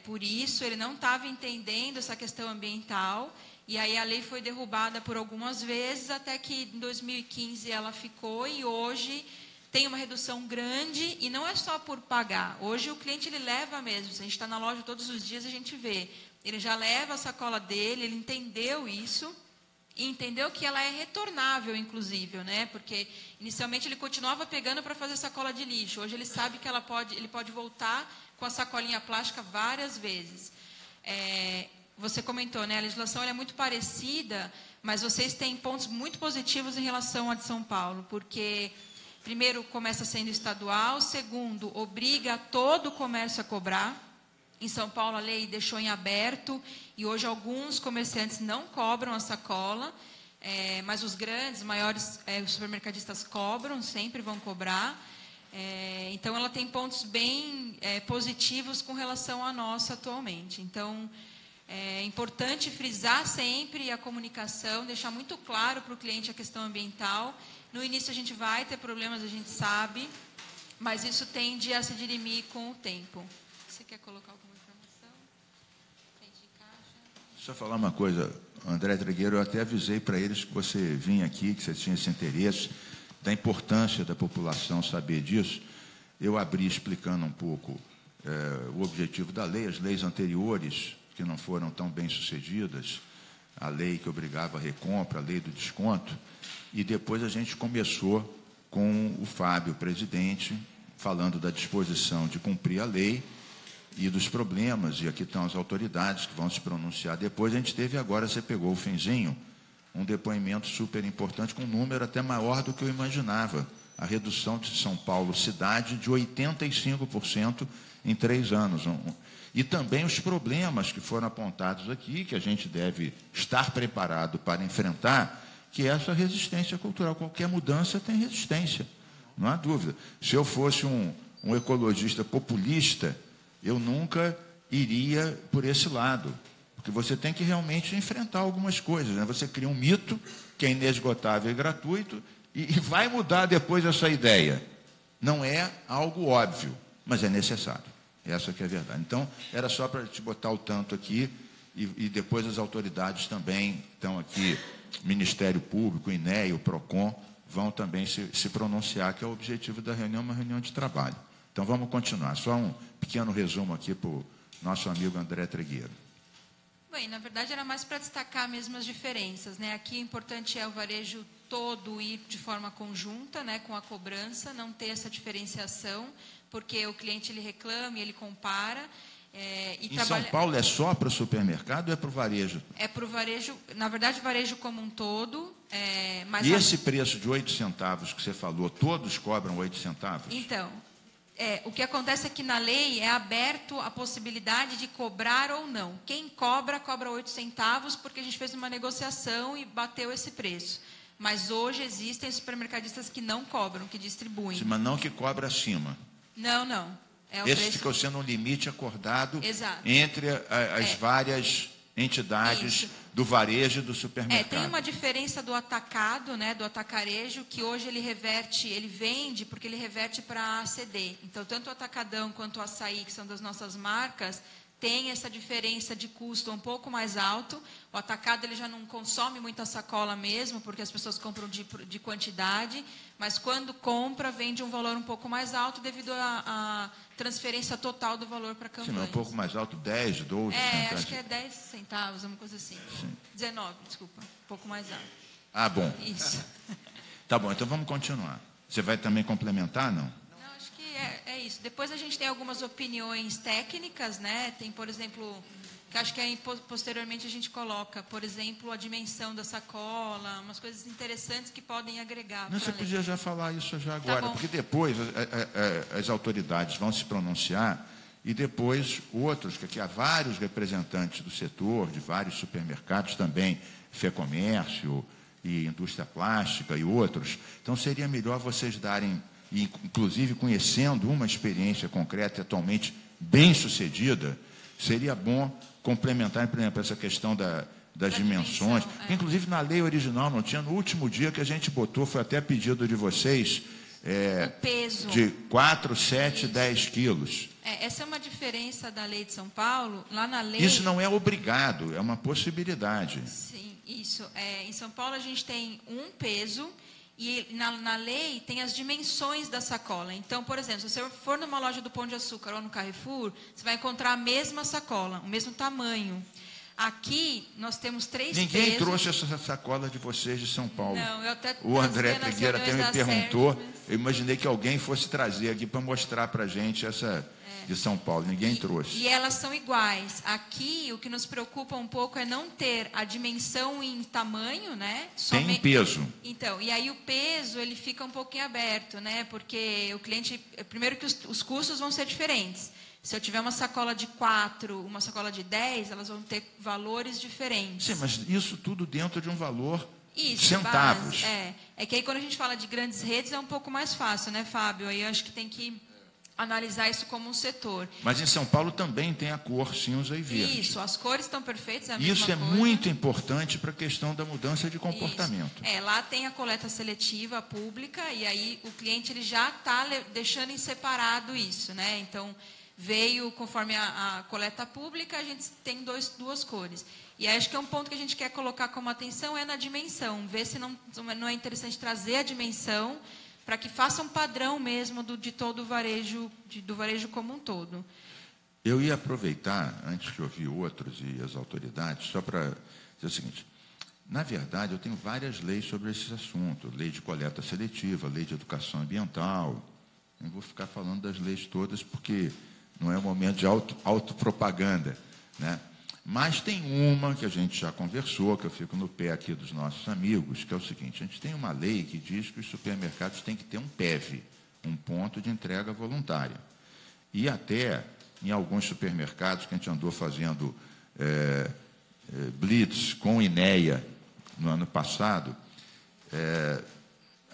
por isso, ele não estava entendendo essa questão ambiental. E aí a lei foi derrubada por algumas vezes, até que em 2015 ela ficou, e hoje tem uma redução grande, e não é só por pagar. Hoje o cliente ele leva mesmo. Se a gente está na loja todos os dias, a gente vê. Ele já leva a sacola dele, ele entendeu isso. E entendeu que ela é retornável, inclusive, né? Porque inicialmente ele continuava pegando para fazer sacola de lixo. Hoje ele sabe que ele pode voltar com a sacolinha plástica várias vezes. Você comentou, né? A legislação ela é muito parecida, mas vocês têm pontos muito positivos em relação à de São Paulo, porque primeiro começa sendo estadual, segundo obriga todo o comércio a cobrar. Em São Paulo, a lei deixou em aberto, e hoje alguns comerciantes não cobram a sacola, mas os grandes, maiores os supermercadistas cobram, sempre vão cobrar. Então, ela tem pontos bem positivos com relação à nossa atualmente. Então, é importante frisar sempre a comunicação, deixar muito claro para o cliente a questão ambiental. No início, a gente vai ter problemas, a gente sabe, mas isso tende a se dirimir com o tempo. Você quer colocar alguma informação? Frente de caixa. Deixa eu falar uma coisa, André Trigueiro, eu até avisei para eles que você vinha aqui, que você tinha esse interesse, da importância da população saber disso. Eu abri explicando um pouco o objetivo da lei, as leis anteriores, que não foram tão bem sucedidas, a lei que obrigava a recompra, a lei do desconto, e depois a gente começou com o Fábio, presidente, falando da disposição de cumprir a lei e dos problemas, e aqui estão as autoridades que vão se pronunciar depois. A gente teve agora, você pegou o finzinho, um depoimento super importante, com um número até maior do que eu imaginava. a redução de São Paulo cidade de 85% em 3 anos. E também os problemas que foram apontados aqui, que a gente deve estar preparado para enfrentar, que é essa resistência cultural. Qualquer mudança tem resistência, não há dúvida. Se eu fosse um ecologista populista, eu nunca iria por esse lado, porque você tem que realmente enfrentar algumas coisas, né? Você cria um mito que é inesgotável e gratuito e vai mudar depois essa ideia. Não é algo óbvio, mas é necessário. Essa que é a verdade. Então, era só para te botar o tanto aqui e depois as autoridades também estão aqui, Ministério Público, o INEA, o PROCON, vão também se pronunciar, que é o objetivo da reunião, uma reunião de trabalho. Então, vamos continuar. Só um pequeno resumo aqui para o nosso amigo André Tregueiro. Bem, na verdade, era mais para destacar mesmo as diferenças, né? Aqui, o importante é o varejo todo ir de forma conjunta, né, com a cobrança, não ter essa diferenciação, porque o cliente ele reclama, ele compara. Em São Paulo é só para o supermercado ou é para o varejo? É para o varejo, na verdade, o varejo como um todo. Mas e esse preço de 8 centavos que você falou, todos cobram 8 centavos? Então, o que acontece é que na lei é aberto a possibilidade de cobrar ou não. Quem cobra 8 centavos porque a gente fez uma negociação e bateu esse preço. Mas hoje existem supermercadistas que não cobram, que distribuem. Sim, mas não que cobra acima. Não. Esse preço ficou sendo um limite acordado entre as várias entidades do varejo e do supermercado. Tem uma diferença do atacado, né, do atacarejo, que hoje ele vende porque ele reverte para ACD. Então, tanto o Atacadão quanto o Açaí, que são das nossas marcas, tem essa diferença de custo um pouco mais alto. O atacado ele já não consome muita sacola mesmo, porque as pessoas compram de quantidade, mas quando compra, vende um valor um pouco mais alto devido à transferência total do valor para a campanha. Sim, um pouco mais alto, 10, 12 centavos. Acho que é 10 centavos, uma coisa assim. Sim. 19, desculpa, um pouco mais alto. Ah, bom. Isso. Tá bom, então vamos continuar. Você vai também complementar, não? É isso. Depois a gente tem algumas opiniões técnicas, né? Tem, por exemplo, que acho que posteriormente a gente coloca, por exemplo, a dimensão da sacola, umas coisas interessantes que podem agregar. Não, você podia já falar isso já agora, porque depois as autoridades vão se pronunciar e depois outros, que aqui há vários representantes do setor, de vários supermercados também, Fecomércio e Indústria Plástica e outros. Então, seria melhor vocês darem, inclusive conhecendo uma experiência concreta atualmente bem sucedida, seria bom complementar, por exemplo, essa questão das dimensões. Inclusive, na lei original não tinha, no último dia que a gente botou, foi até pedido de vocês, o peso. De 4, 7, 10 quilos. Essa é uma diferença da lei de São Paulo. Lá na lei... Isso não é obrigado, é uma possibilidade. Sim, isso. Em São Paulo, a gente tem um peso. E na lei tem as dimensões da sacola. Então, por exemplo, se você for numa loja do Pão de Açúcar ou no Carrefour, você vai encontrar a mesma sacola, o mesmo tamanho. Aqui, nós temos 3 pesos. Ninguém trouxe essa sacola de vocês de São Paulo. Não, eu até... O André Trigueira até me perguntou. Eu imaginei que alguém fosse trazer aqui para mostrar para a gente essa de São Paulo. Ninguém trouxe. E elas são iguais. Aqui, o que nos preocupa um pouco é não ter a dimensão em tamanho, né? Tem peso. Então, e aí o peso, ele fica um pouquinho aberto, né? Porque o cliente... Primeiro que os custos vão ser diferentes. Se eu tiver uma sacola de 4, uma sacola de 10, elas vão ter valores diferentes. Sim, mas isso tudo dentro de um valor isso, centavos. É que aí quando a gente fala de grandes redes é um pouco mais fácil, né, Fábio? Aí eu acho que tem que analisar isso como um setor. Mas em São Paulo também tem a cor cinza e verde. Isso, as cores estão perfeitas, é a mesma Isso é coisa. Muito importante para a questão da mudança de comportamento. Isso. Lá tem a coleta seletiva pública e aí o cliente ele já está deixando em separado isso, né? Então, veio conforme a coleta pública, a gente tem duas cores. E aí, acho que é um ponto que a gente quer colocar como atenção é na dimensão, ver se não é interessante trazer a dimensão para que faça um padrão mesmo de todo o varejo, do varejo como um todo. Eu ia aproveitar, antes de ouvir outros e as autoridades, só para dizer o seguinte. Na verdade, eu tenho várias leis sobre esse assunto. Lei de coleta seletiva, lei de educação ambiental. Não vou ficar falando das leis todas, porque não é um momento de autopropaganda, né? Mas tem uma que a gente já conversou, que eu fico no pé aqui dos nossos amigos, que é o seguinte: a gente tem uma lei que diz que os supermercados têm que ter um PEV, um ponto de entrega voluntária. E até em alguns supermercados que a gente andou fazendo blitz com o INEA no ano passado,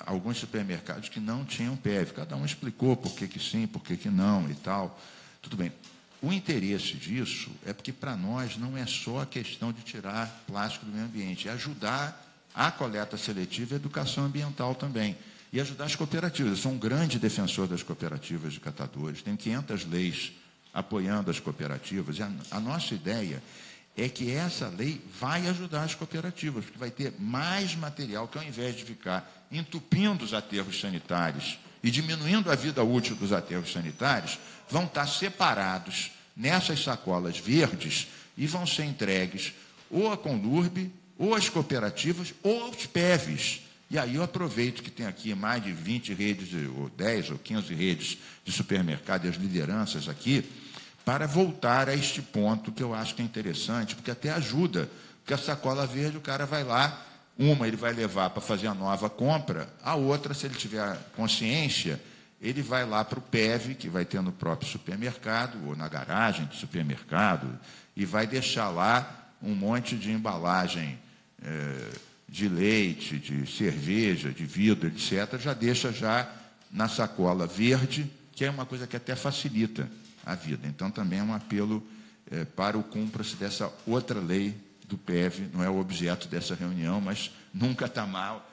alguns supermercados que não tinham PEV. Cada um explicou por que sim, por que não e tal. Tudo bem. O interesse disso é porque, para nós, não é só a questão de tirar plástico do meio ambiente, é ajudar a coleta seletiva e a educação ambiental também. E ajudar as cooperativas. Eu sou um grande defensor das cooperativas de catadores, tenho 500 leis apoiando as cooperativas. E a nossa ideia é que essa lei vai ajudar as cooperativas, porque vai ter mais material que, ao invés de ficar entupindo os aterros sanitários e diminuindo a vida útil dos aterros sanitários, vão estar separados nessas sacolas verdes e vão ser entregues ou à Conlurb, ou às cooperativas, ou aos PEVs. E aí eu aproveito que tem aqui mais de 20 redes, ou 10 ou 15 redes de supermercado e as lideranças aqui, para voltar a este ponto que eu acho que é interessante, porque até ajuda, porque a sacola verde, o cara vai lá, uma ele vai levar para fazer a nova compra, a outra, se ele tiver consciência, ele vai lá para o PEV, que vai ter no próprio supermercado, ou na garagem do supermercado, e vai deixar lá um monte de embalagem de leite, de cerveja, de vidro, etc., já deixa já na sacola verde, que é uma coisa que até facilita a vida. Então, também é um apelo para o cumpra-se dessa outra lei do PEV, não é o objeto dessa reunião, mas nunca está mal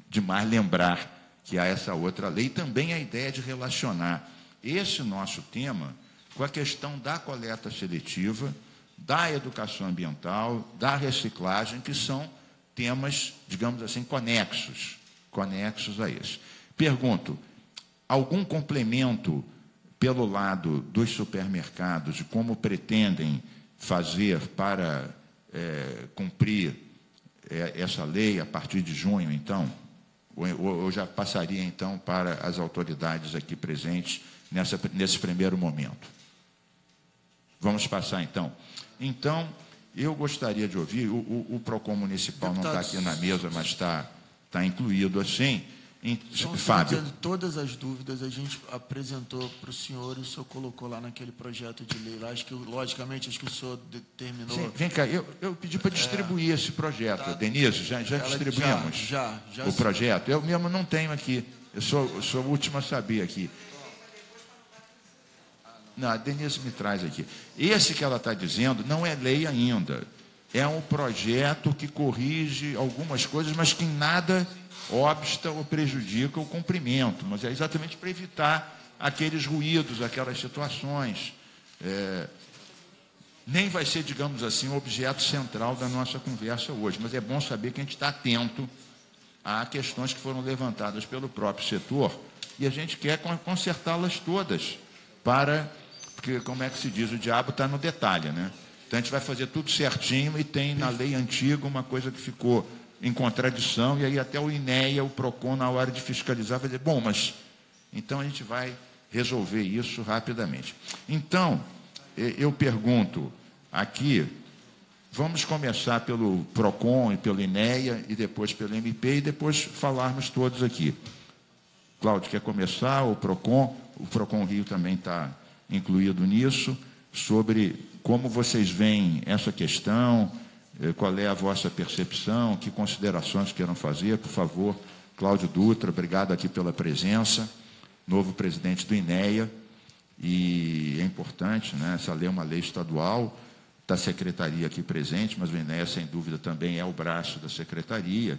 demais lembrar que há essa outra lei. E também a ideia de relacionar esse nosso tema com a questão da coleta seletiva, da educação ambiental, da reciclagem, que são temas, digamos assim, conexos a isso. Pergunto, algum complemento pelo lado dos supermercados de como pretendem fazer para cumprir essa lei a partir de junho, então? Ou já passaria, então, para as autoridades aqui presentes nesse primeiro momento? Vamos passar, então. Então, eu gostaria de ouvir, o PROCON municipal não está aqui na mesa, mas está incluído assim. Fábio. Todas as dúvidas a gente apresentou para o senhor e o senhor colocou lá naquele projeto de lei. Acho que, logicamente, acho que o senhor determinou... Sim, vem cá, eu pedi para distribuir esse projeto. Denise, já distribuímos já o projeto? Eu mesmo não tenho aqui. Eu sou o último a saber aqui. Não, a Denise me traz aqui. Esse que ela está dizendo não é lei ainda. É um projeto que corrige algumas coisas, mas que em nada obsta ou prejudica o cumprimento. Mas é exatamente para evitar aqueles ruídos, aquelas situações. Nem vai ser, digamos assim, o objeto central da nossa conversa hoje, mas é bom saber que a gente está atento a questões que foram levantadas pelo próprio setor e a gente quer consertá-las todas porque, como é que se diz, o diabo está no detalhe, né? Então, a gente vai fazer tudo certinho e tem na lei antiga uma coisa que ficou em contradição, e aí até o INEA, o PROCON, na hora de fiscalizar, vai dizer, bom, mas então a gente vai resolver isso rapidamente. Então, eu pergunto aqui, vamos começar pelo PROCON e pelo INEA, e depois pelo MP, e depois falarmos todos aqui. Cláudio, quer começar? O PROCON Rio também está incluído nisso, sobre como vocês veem essa questão, qual é a vossa percepção, que considerações queiram fazer. Por favor, Cláudio Dutra, obrigado aqui pela presença, novo presidente do INEA, e é importante, né, essa lei é uma lei estadual, da secretaria aqui presente, mas o INEA, sem dúvida, também é o braço da secretaria,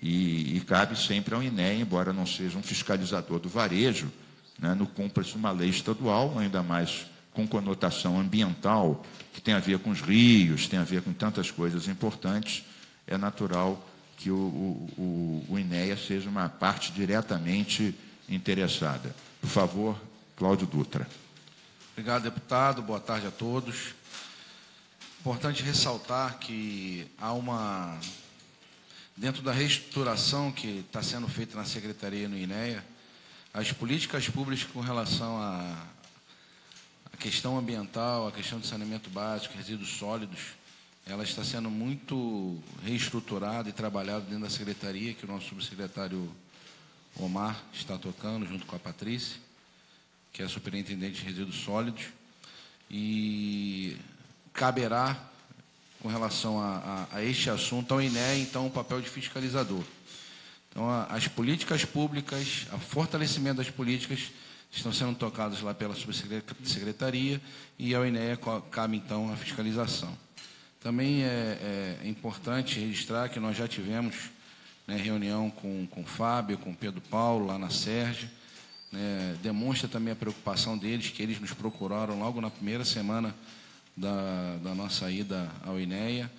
e cabe sempre ao INEA, embora não seja um fiscalizador do varejo, né, no cumpra-se uma lei estadual, ainda mais com conotação ambiental, que tem a ver com os rios, tem a ver com tantas coisas importantes, é natural que o INEA seja uma parte diretamente interessada. Por favor, Cláudio Dutra. Obrigado, deputado. Boa tarde a todos. Importante ressaltar que há dentro da reestruturação que está sendo feita na Secretaria e no INEA, as políticas públicas com relação à questão ambiental, a questão de saneamento básico, resíduos sólidos, ela está sendo muito reestruturada e trabalhada dentro da secretaria, que o nosso subsecretário Omar está tocando, junto com a Patrícia, que é a superintendente de resíduos sólidos, e caberá, com relação a este assunto, ao INEA, então, o papel de fiscalizador. Então, as políticas públicas, o fortalecimento das políticas estão sendo tocados lá pela subsecretaria e ao INEA cabe, então, a fiscalização. Também é importante registrar que nós já tivemos, né, reunião com o Fábio, com o Pedro Paulo, lá na SERJ, né, demonstra também a preocupação deles, que eles nos procuraram logo na primeira semana da nossa ida ao INEA,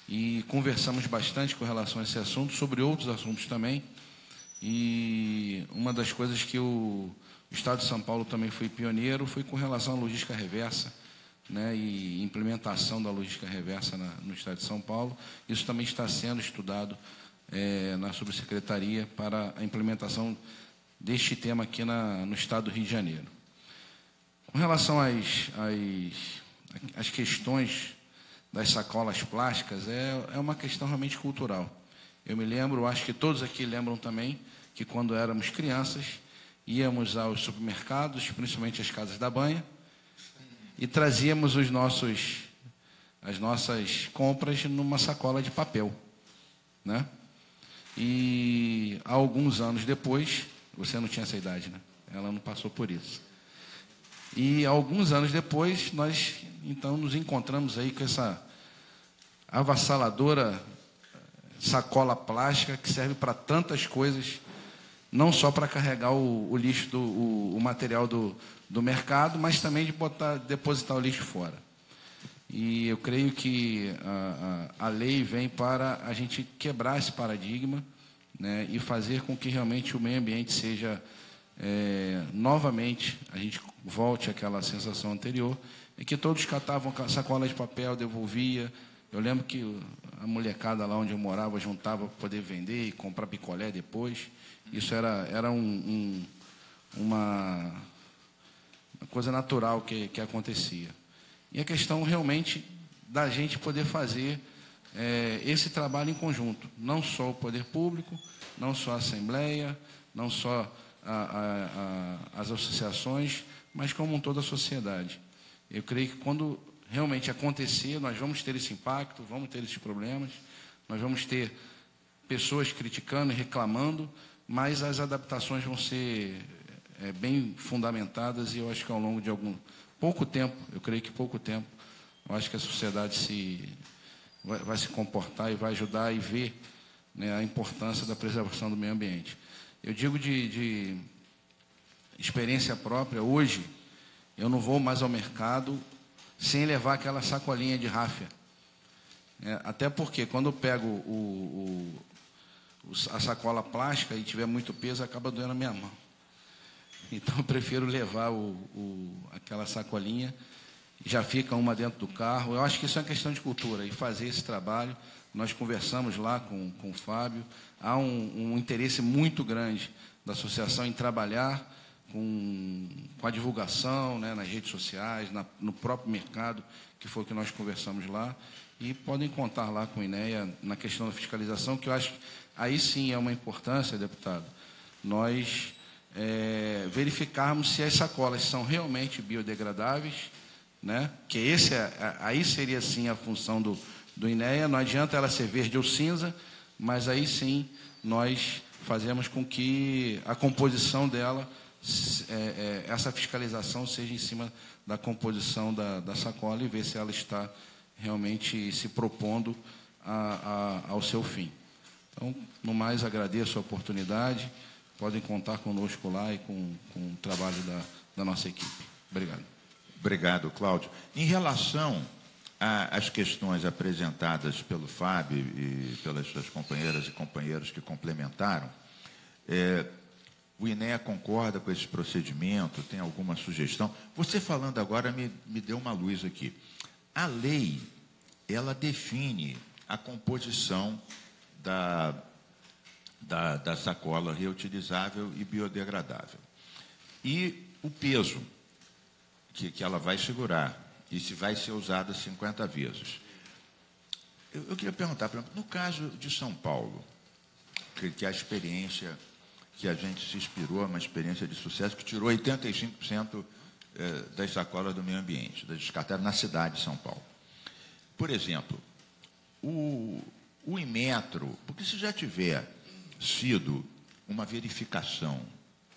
e conversamos bastante com relação a esse assunto, sobre outros assuntos também, e uma das coisas que o Estado de São Paulo também foi pioneiro foi com relação à logística reversa, né, e implementação da logística reversa no Estado de São Paulo. Isso também está sendo estudado na subsecretaria para a implementação deste tema aqui no Estado do Rio de Janeiro. Com relação às questões das sacolas plásticas, é uma questão realmente cultural. Eu me lembro, acho que todos aqui lembram também, que quando éramos crianças, íamos aos supermercados, principalmente às casas da banha, e trazíamos as nossas compras numa sacola de papel, né? E há alguns anos depois, você não tinha essa idade, né? Ela não passou por isso. E alguns anos depois, nós então nos encontramos aí com essa avassaladora sacola plástica que serve para tantas coisas, não só para carregar o lixo, o material do mercado, mas também de depositar o lixo fora. E eu creio que a lei vem para a gente quebrar esse paradigma, né, e fazer com que realmente o meio ambiente seja, novamente, a gente volte àquela sensação anterior, em que todos catavam sacolas de papel, devolvia. Eu lembro que a molecada lá onde eu morava juntava para poder vender e comprar picolé depois. Isso era uma coisa natural que acontecia. E a questão realmente da gente poder fazer esse trabalho em conjunto, não só o poder público, não só a Assembleia, não só as associações, mas como toda a sociedade. Eu creio que quando realmente acontecer, nós vamos ter esse impacto, vamos ter esses problemas, nós vamos ter pessoas criticando e reclamando, mas as adaptações vão ser bem fundamentadas, e eu acho que ao longo de pouco tempo, eu creio que pouco tempo, eu acho que a sociedade vai se comportar e vai ajudar e ver, né, a importância da preservação do meio ambiente. Eu digo de experiência própria, hoje eu não vou mais ao mercado sem levar aquela sacolinha de ráfia. Até porque quando eu pego a sacola plástica e tiver muito peso, acaba doendo a minha mão. Então eu prefiro levar aquela sacolinha, já fica uma dentro do carro. Eu acho que isso é uma questão de cultura, e fazer esse trabalho. Nós conversamos lá com o Fábio, há um interesse muito grande da associação em trabalhar com a divulgação, né, nas redes sociais, no próprio mercado, que foi o que nós conversamos lá, e podem contar lá com o INEA na questão da fiscalização, que eu acho que aí sim é uma importância, deputado, nós verificarmos se as sacolas são realmente biodegradáveis, né, que aí seria sim a função do INEA. Não adianta ela ser verde ou cinza, mas aí sim nós fazemos com que a composição dela, essa fiscalização seja em cima da composição da sacola, e ver se ela está realmente se propondo ao seu fim. Então, no mais, agradeço a oportunidade, podem contar conosco lá e com o trabalho da nossa equipe. Obrigado. Obrigado, Cláudio. Em relação às questões apresentadas pelo Fábio e pelas suas companheiras e companheiros que complementaram, o INEA concorda com esse procedimento? Tem alguma sugestão? Você falando agora me deu uma luz aqui. A lei, ela define a composição da sacola reutilizável e biodegradável. E o peso que ela vai segurar, e se vai ser usada 50 vezes. Eu queria perguntar, por exemplo, no caso de São Paulo, que a experiência que a gente se inspirou, uma experiência de sucesso que tirou 85% das sacolas do meio ambiente, das descartáveis na cidade de São Paulo. Por exemplo, o Inmetro, porque se já tiver sido uma verificação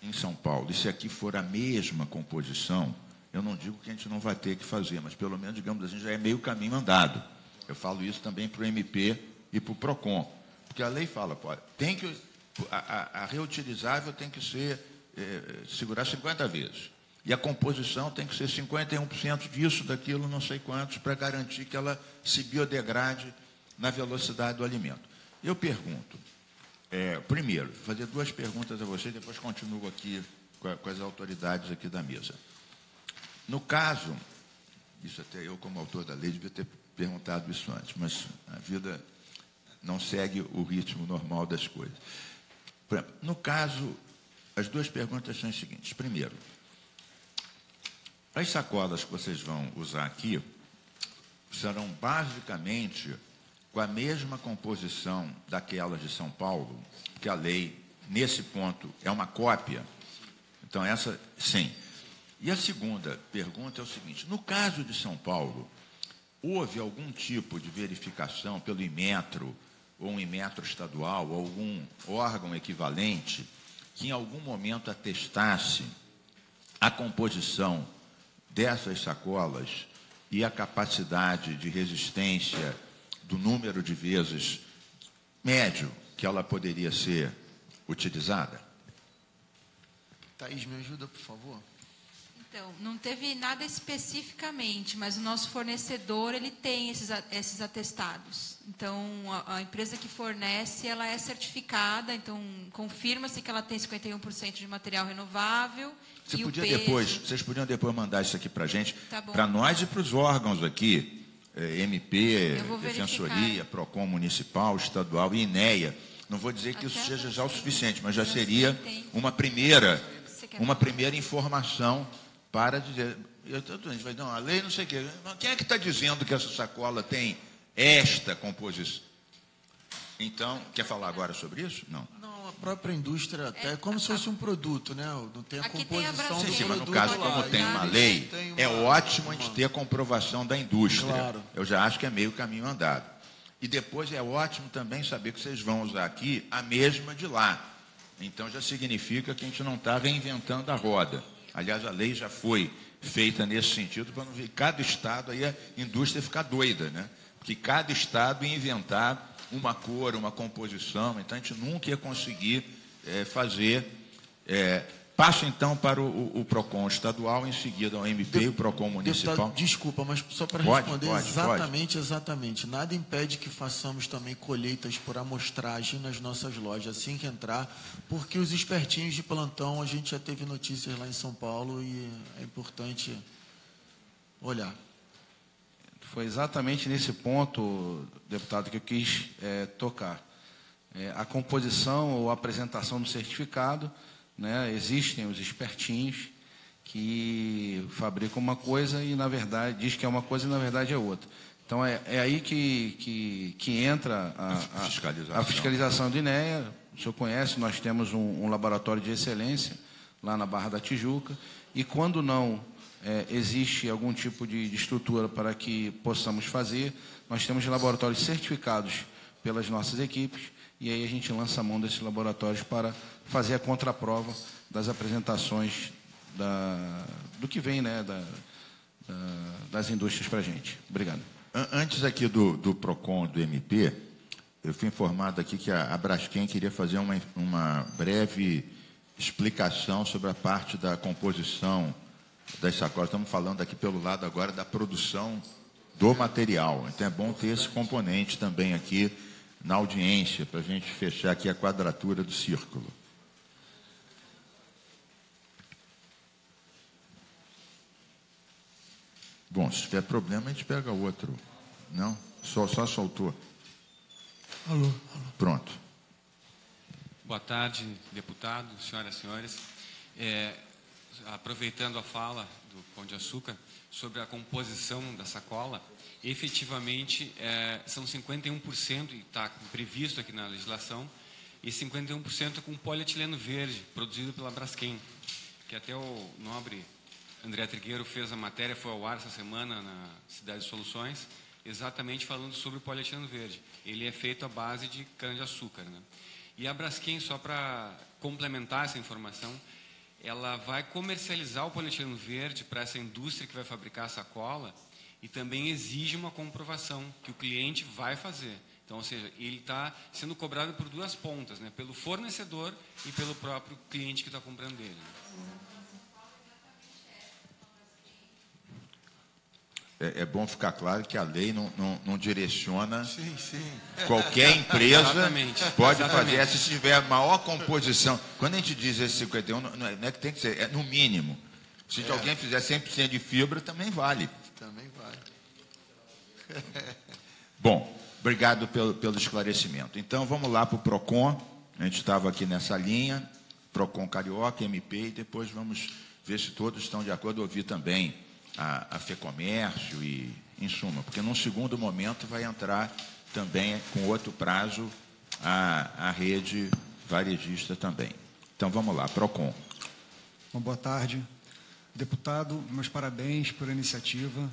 em São Paulo, e se aqui for a mesma composição, eu não digo que a gente não vai ter que fazer, mas pelo menos, digamos assim, já é meio caminho andado. Eu falo isso também para o MP e para o PROCON, porque a lei fala, pô, tem que, a reutilizável tem que ser, segurar 50 vezes, e a composição tem que ser 51% disso, daquilo, não sei quantos, para garantir que ela se biodegrade na velocidade do alimento. Eu pergunto, primeiro, fazer duas perguntas a você, depois continuo aqui com as autoridades aqui da mesa. No caso, isso até eu, como autor da lei, devia ter perguntado isso antes, mas a vida não segue o ritmo normal das coisas. Por exemplo, no caso, as duas perguntas são as seguintes. Primeiro, as sacolas que vocês vão usar aqui serão basicamente com a mesma composição daquelas de São Paulo, porque a lei, nesse ponto, é uma cópia. Então, essa, sim. E a segunda pergunta é o seguinte, no caso de São Paulo, houve algum tipo de verificação pelo Inmetro, ou um Inmetro estadual, ou algum órgão equivalente, que em algum momento atestasse a composição dessas sacolas e a capacidade de resistência do número de vezes médio que ela poderia ser utilizada? Thaís, me ajuda, por favor. Então, não teve nada especificamente, mas o nosso fornecedor, ele tem esses atestados. Então, a empresa que fornece, ela é certificada, então, confirma-se que ela tem 51% de material renovável. Vocês podiam depois mandar isso aqui para a gente, Tá bom. para nós e para os órgãos aqui, MP, Eu vou Defensoria, verificar. PROCON Municipal, Estadual e INEA. Não vou dizer que isso seja já o suficiente, mas já seria uma primeira informação para dizer, a gente vai dar uma lei, não sei o quê. Quem é que está dizendo que essa sacola tem esta composição? Então, quer falar agora sobre isso? Não. Não, a própria indústria até é como se fosse um produto, né? Não tem a composição do Sim, mas produto no caso, lá. como tem uma lei, é ótimo a gente ter a comprovação da indústria. Claro. Eu já acho que é meio caminho andado. E depois é ótimo também saber que vocês vão usar aqui a mesma de lá. Então já significa que a gente não está reinventando a roda. Aliás, a lei já foi feita nesse sentido para não ver cada estado, aí a indústria ficar doida, né? Porque cada estado ia inventar uma cor, uma composição, então a gente nunca ia conseguir fazer. Passo então para o PROCON estadual, em seguida ao MP e o PROCON municipal. Deputado, desculpa, mas só para responder exatamente. Nada impede que façamos também colheitas por amostragem nas nossas lojas, assim que entrar, porque os espertinhos de plantão, a gente já teve notícias lá em São Paulo e é importante olhar. Foi exatamente nesse ponto, deputado, que eu quis tocar. A composição ou apresentação do certificado, né, existem os espertinhos que fabricam uma coisa e, na verdade, diz que é uma coisa e, na verdade, é outra. Então, é aí que entra a fiscalização do INEA. O senhor conhece, nós temos um laboratório de excelência lá na Barra da Tijuca, e quando não existe algum tipo de estrutura para que possamos fazer, nós temos laboratórios certificados pelas nossas equipes, e aí a gente lança a mão desses laboratórios para fazer a contraprova das apresentações do que vem, né, das indústrias para a gente. Obrigado. Antes aqui do PROCON, do MP, eu fui informado aqui que a Braskem queria fazer uma breve explicação sobre a parte da composição das sacolas. Estamos falando aqui pelo lado agora da produção do material. Então é bom ter esse componente também aqui na audiência, para a gente fechar aqui a quadratura do círculo. Bom, se tiver problema, a gente pega outro. Não? Só soltou. Alô. Pronto. Boa tarde, deputado, senhoras e senhores. aproveitando a fala do Pão de Açúcar sobre a composição da sacola, efetivamente são 51%, e está previsto aqui na legislação, e 51% com polietileno verde, produzido pela Braskem, que até o nobre André Trigueiro fez a matéria, foi ao ar essa semana na Cidade de Soluções, exatamente falando sobre o polietileno verde. Ele é feito à base de cana-de-açúcar, né? E a Braskem, só para complementar essa informação, ela vai comercializar o polietileno verde para essa indústria que vai fabricar a sacola e também exige uma comprovação que o cliente vai fazer. Então, ou seja, ele está sendo cobrado por duas pontas, né? Pelo fornecedor e pelo próprio cliente que está comprando dele. É bom ficar claro que a lei não direciona. Sim. Qualquer empresa pode Exatamente. fazer, se tiver maior composição. Quando a gente diz esse 51, não é que tem que ser, é no mínimo. Se alguém fizer 100% de fibra, também vale. Também vale. Bom, obrigado pelo esclarecimento. Então, vamos lá para o PROCON. A gente estava aqui nessa linha, PROCON Carioca, MP, e depois vamos ver se todos estão de acordo, ouvir também a FEComércio e, em suma, porque num segundo momento vai entrar também, com outro prazo, a rede varejista também. Então, vamos lá, PROCON. Bom, boa tarde. Deputado, meus parabéns pela iniciativa.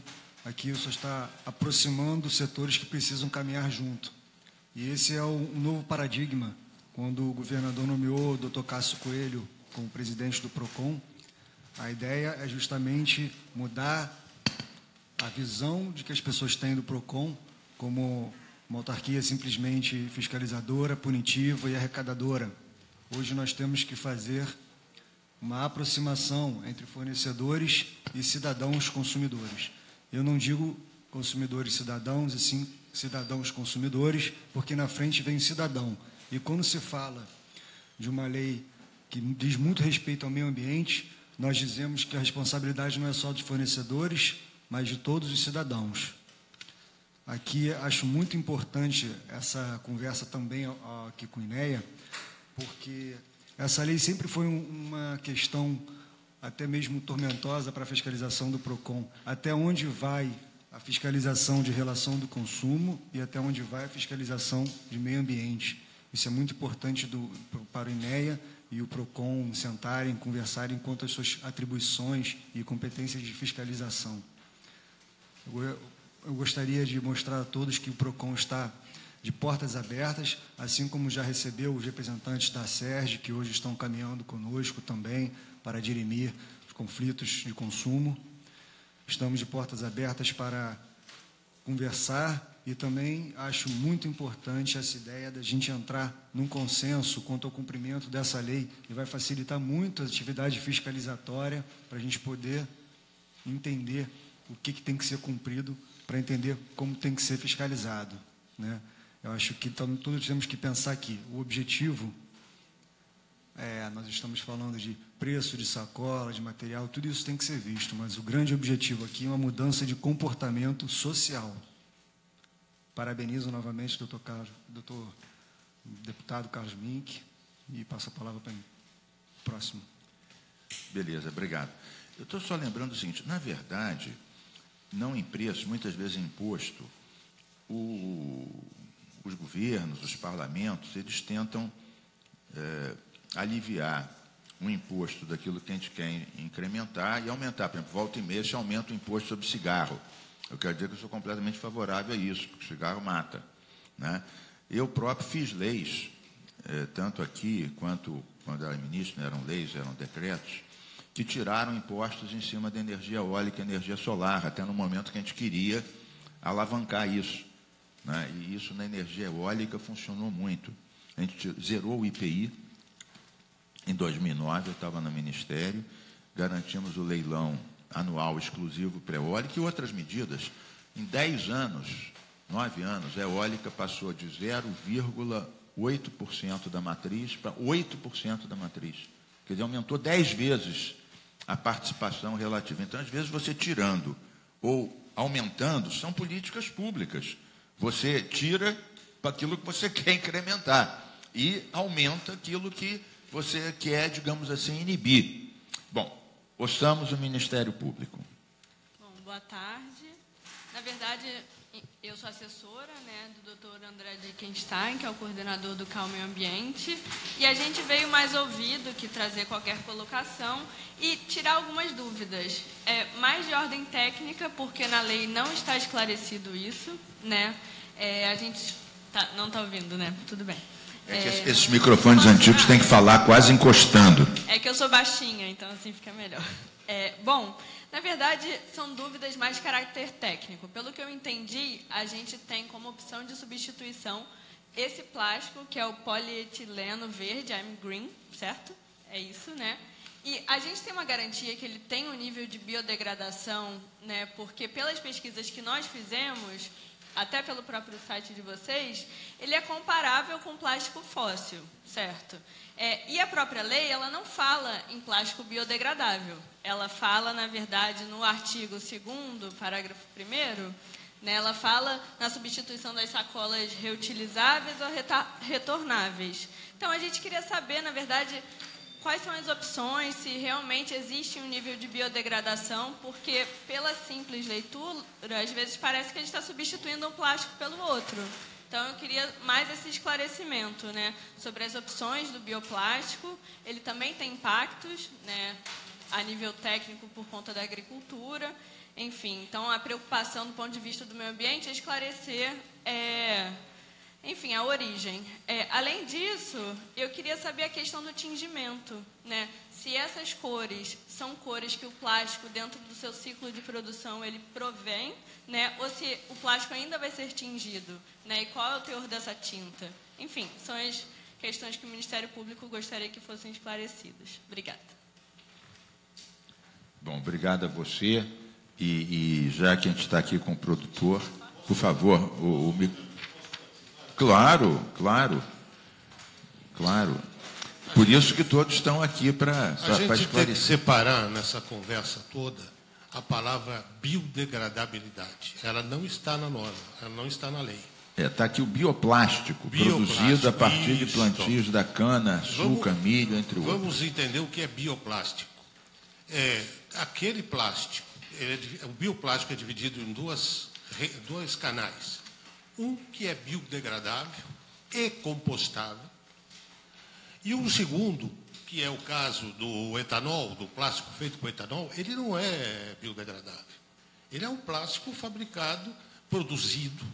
Aqui o senhor está aproximando os setores que precisam caminhar junto. E esse é um novo paradigma. Quando o governador nomeou o Dr. Cássio Coelho como presidente do PROCON, a ideia é justamente mudar a visão de que as pessoas têm do PROCON como uma autarquia simplesmente fiscalizadora, punitiva e arrecadadora. Hoje nós temos que fazer uma aproximação entre fornecedores e cidadãos consumidores. Eu não digo consumidores cidadãos, e sim cidadãos consumidores, porque na frente vem o cidadão. E quando se fala de uma lei que diz muito respeito ao meio ambiente, nós dizemos que a responsabilidade não é só dos fornecedores, mas de todos os cidadãos. Aqui acho muito importante essa conversa também aqui com o INEA, porque essa lei sempre foi uma questão até mesmo tormentosa para a fiscalização do PROCON. Até onde vai a fiscalização de relação do consumo e até onde vai a fiscalização de meio ambiente. Isso é muito importante para o INEA e o PROCON sentarem, conversarem quanto às suas atribuições e competências de fiscalização. Eu gostaria de mostrar a todos que o PROCON está de portas abertas, assim como já recebeu os representantes da SERJ, que hoje estão caminhando conosco também para dirimir os conflitos de consumo. Estamos de portas abertas para conversar e também acho muito importante essa ideia da gente entrar num consenso quanto ao cumprimento dessa lei, e vai facilitar muito a atividade fiscalizatória para a gente poder entender o que tem que ser cumprido, para entender como tem que ser fiscalizado, né? Eu acho que todos temos que pensar que o objetivo, nós estamos falando de preço de sacola, de material, tudo isso tem que ser visto, mas o grande objetivo aqui é uma mudança de comportamento social. Parabenizo novamente o doutor deputado Carlos Mink e passo a palavra para o próximo. Beleza, obrigado. Eu estou só lembrando o seguinte, na verdade, não em preço, muitas vezes em imposto, os governos, os parlamentos, eles tentam aliviar um imposto daquilo que a gente quer incrementar e aumentar. Por exemplo, volta e meia se aumenta o imposto sobre cigarro. Eu quero dizer que eu sou completamente favorável a isso, porque o cigarro mata, né? Eu próprio fiz leis, tanto aqui quanto quando era ministro, não eram leis, eram decretos, que tiraram impostos em cima da energia eólica e energia solar, até no momento que a gente queria alavancar isso, né? E isso na energia eólica funcionou muito. A gente zerou o IPI em 2009, eu estava no Ministério, garantimos o leilão anual exclusivo para eólica e outras medidas. Em 10 anos, 9 anos, a eólica passou de 0,8% da matriz para 8% da matriz. Quer dizer, aumentou 10 vezes a participação relativa. Então, às vezes, você tirando ou aumentando, são políticas públicas. Você tira para aquilo que você quer incrementar e aumenta aquilo que você quer, digamos assim, inibir. Bom, Ouçamos o Ministério Público. Bom, boa tarde. Na verdade, eu sou assessora, né, do Dr. André de Kenstein, que é o coordenador do CAU Meio Ambiente, e a gente veio mais ouvido que trazer qualquer colocação e tirar algumas dúvidas. Mais de ordem técnica, porque na lei não está esclarecido isso, né? A gente não está ouvindo, né? Tudo bem. Esses microfones antigos têm que falar quase encostando. É que eu sou baixinha, então assim fica melhor. Bom, na verdade, são dúvidas mais de caráter técnico. Pelo que eu entendi, a gente tem como opção de substituição esse plástico, que é o polietileno verde, I'm green, certo? É isso, né? E a gente tem uma garantia que ele tem um nível de biodegradação, né? Porque pelas pesquisas que nós fizemos, até pelo próprio site de vocês, ele é comparável com plástico fóssil, certo? E a própria lei, ela não fala em plástico biodegradável. Ela fala, na verdade, no artigo 2º, parágrafo 1º, né, ela fala na substituição das sacolas reutilizáveis ou retornáveis. Então, a gente queria saber, na verdade, quais são as opções, se realmente existe um nível de biodegradação, porque pela simples leitura, às vezes parece que a gente está substituindo um plástico pelo outro. Então, eu queria mais esse esclarecimento, né, sobre as opções do bioplástico. Ele também tem impactos, né, a nível técnico por conta da agricultura. Enfim, então, a preocupação do ponto de vista do meio ambiente é esclarecer, enfim, a origem. Além disso, eu queria saber a questão do tingimento, né? Se essas cores são cores que o plástico, dentro do seu ciclo de produção, ele provém, né? Ou se o plástico ainda vai ser tingido, né? E qual é o teor dessa tinta? Enfim, são as questões que o Ministério Público gostaria que fossem esclarecidas. Obrigada. Bom, obrigado a você. E já que a gente está aqui com o produtor, por favor, Claro. Por isso que todos estão aqui para esclarecer. A gente tem que separar nessa conversa toda a palavra biodegradabilidade. Ela não está na norma, ela não está na lei. Está aqui o bioplástico, produzido a partir de plantios da cana, açúcar, milho, entre outros. Vamos entender o que é bioplástico. Aquele plástico, o bioplástico é dividido em dois canais. Um que é biodegradável e compostável, e um segundo, que é o caso do etanol, do plástico feito com etanol, ele não é biodegradável. Ele é um plástico fabricado, produzido,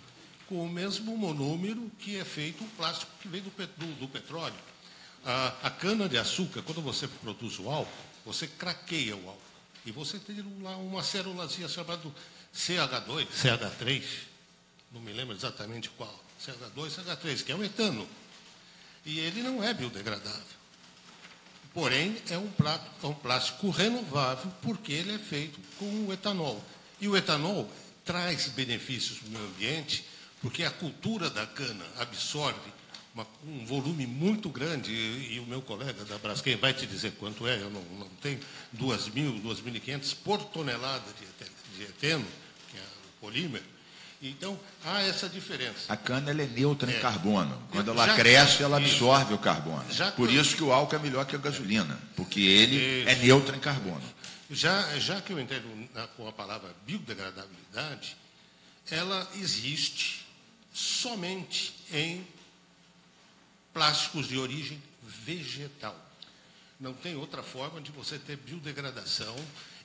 com o mesmo monômero que é feito o plástico que vem do petróleo. A cana-de-açúcar, quando você produz o álcool, você craqueia o álcool. E você tem lá uma célulazinha chamada CH2, CH3, não me lembro exatamente qual, CH2, CH3, que é o etano. E ele não é biodegradável. Porém, é um plástico renovável, porque ele é feito com o etanol. E o etanol traz benefícios para o meio ambiente, porque a cultura da cana absorve um volume muito grande, e o meu colega da Braskem vai te dizer quanto é, eu não tenho, 2.000, 2.500 por tonelada de eteno, que é o polímero. Então, há essa diferença. A cana ela é neutra em carbono. Quando ela cresce, ela absorve o carbono. Por isso que o álcool é melhor que a gasolina, porque ele é neutro em carbono. Já que eu entendo com a palavra biodegradabilidade, ela existe somente em plásticos de origem vegetal. Não tem outra forma de você ter biodegradação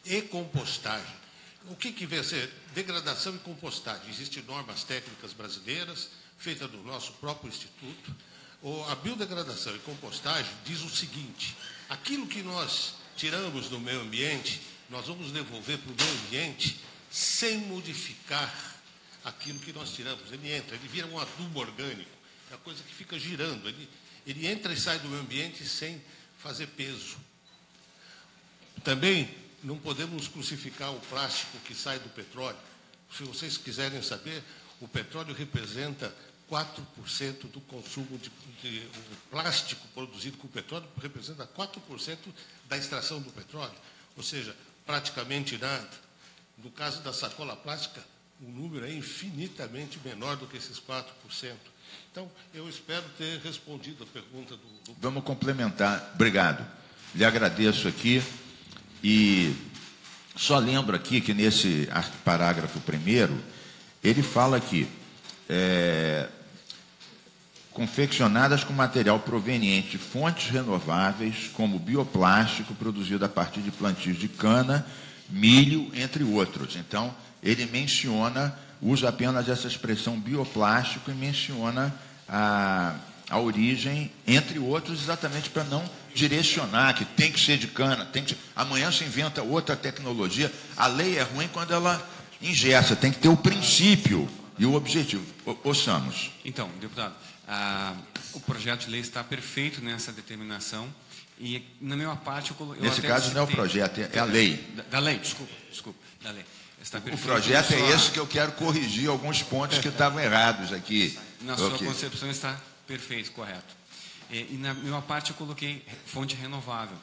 e compostagem. O que vem a ser degradação e compostagem? Existem normas técnicas brasileiras, feitas do nosso próprio instituto. A biodegradação e compostagem diz o seguinte: aquilo que nós tiramos do meio ambiente, nós vamos devolver para o meio ambiente sem modificar aquilo que nós tiramos. Ele vira um adubo orgânico, é a coisa que fica girando. Ele entra e sai do meio ambiente sem fazer peso. Também não podemos crucificar o plástico que sai do petróleo. Se vocês quiserem saber, o petróleo representa 4% do consumo o plástico produzido com petróleo representa 4% da extração do petróleo. Ou seja, praticamente nada. No caso da sacola plástica, o número é infinitamente menor do que esses 4%. Então, eu espero ter respondido a pergunta do... Vamos complementar. Obrigado. Lhe agradeço aqui. E só lembro aqui que nesse parágrafo 1º, ele fala aqui, confeccionadas com material proveniente de fontes renováveis, como bioplástico produzido a partir de plantios de cana, milho, entre outros. Então, ele menciona, usa apenas essa expressão bioplástico e menciona a origem, entre outros, exatamente para não direcionar que tem que ser de cana, amanhã se inventa outra tecnologia. A lei é ruim quando ela engessa, tem que ter o princípio e o objetivo. Ouçamos. Então, deputado, o projeto de lei está perfeito nessa determinação e, na minha parte, nesse caso não é o projeto, é a lei. Da lei, desculpa, da lei. O projeto é esse que eu quero corrigir alguns pontos que estavam errados aqui. Na sua concepção está perfeito, correto. E na minha parte eu coloquei fonte renovável.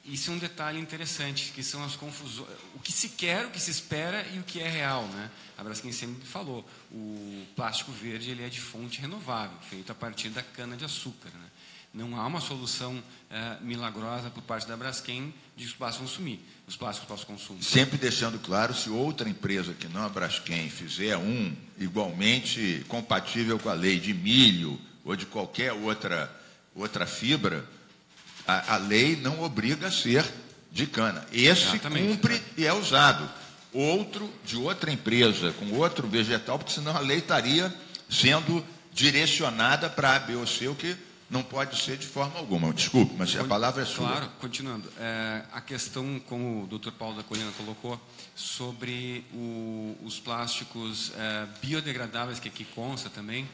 Isso é um detalhe interessante, que são as confusões, o que se quer, o que se espera e o que é real, né? A Braskem sempre falou, o plástico verde ele é de fonte renovável, feito a partir da cana-de-açúcar, né? Não há uma solução milagrosa por parte da Braskem de que os plásticos vão sumir, os plásticos para o consumo. Sempre deixando claro, se outra empresa que não a Braskem fizer igualmente compatível com a lei de milho ou de qualquer outra fibra, a lei não obriga a ser de cana. Esse exatamente, cumpre e é usado. Outro, de outra empresa, com outro vegetal, porque senão a lei estaria sendo direcionada para A, B ou C, o que não pode ser de forma alguma. Desculpe, mas a palavra é sua. Claro, continuando. A questão, como o Dr. Paulo da Colina colocou, sobre os plásticos biodegradáveis, que aqui consta também,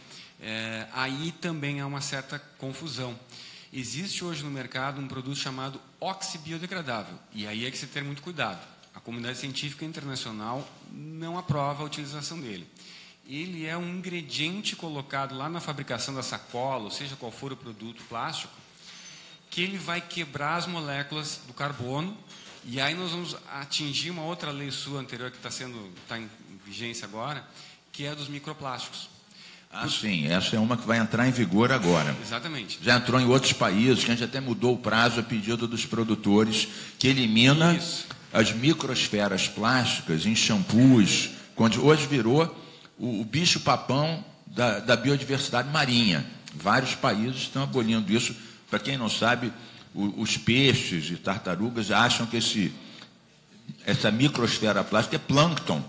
aí também há uma certa confusão. Existe hoje no mercado um produto chamado oxibiodegradável, e aí é que se tem muito cuidado. A comunidade científica internacional não aprova a utilização dele. Ele é um ingrediente colocado lá na fabricação da sacola, ou seja, qual for o produto plástico, que ele vai quebrar as moléculas do carbono, e aí nós vamos atingir uma outra lei sua anterior que está em vigência agora, que é a dos microplásticos. Sim, essa é uma que vai entrar em vigor agora. Exatamente. Já entrou em outros países, que a gente até mudou o prazo a pedido dos produtores, que elimina as microsferas plásticas em shampoos, quando hoje virou o bicho-papão da biodiversidade marinha. Vários países estão abolindo isso. Para quem não sabe, os peixes e tartarugas acham que essa microsfera plástica é plâncton.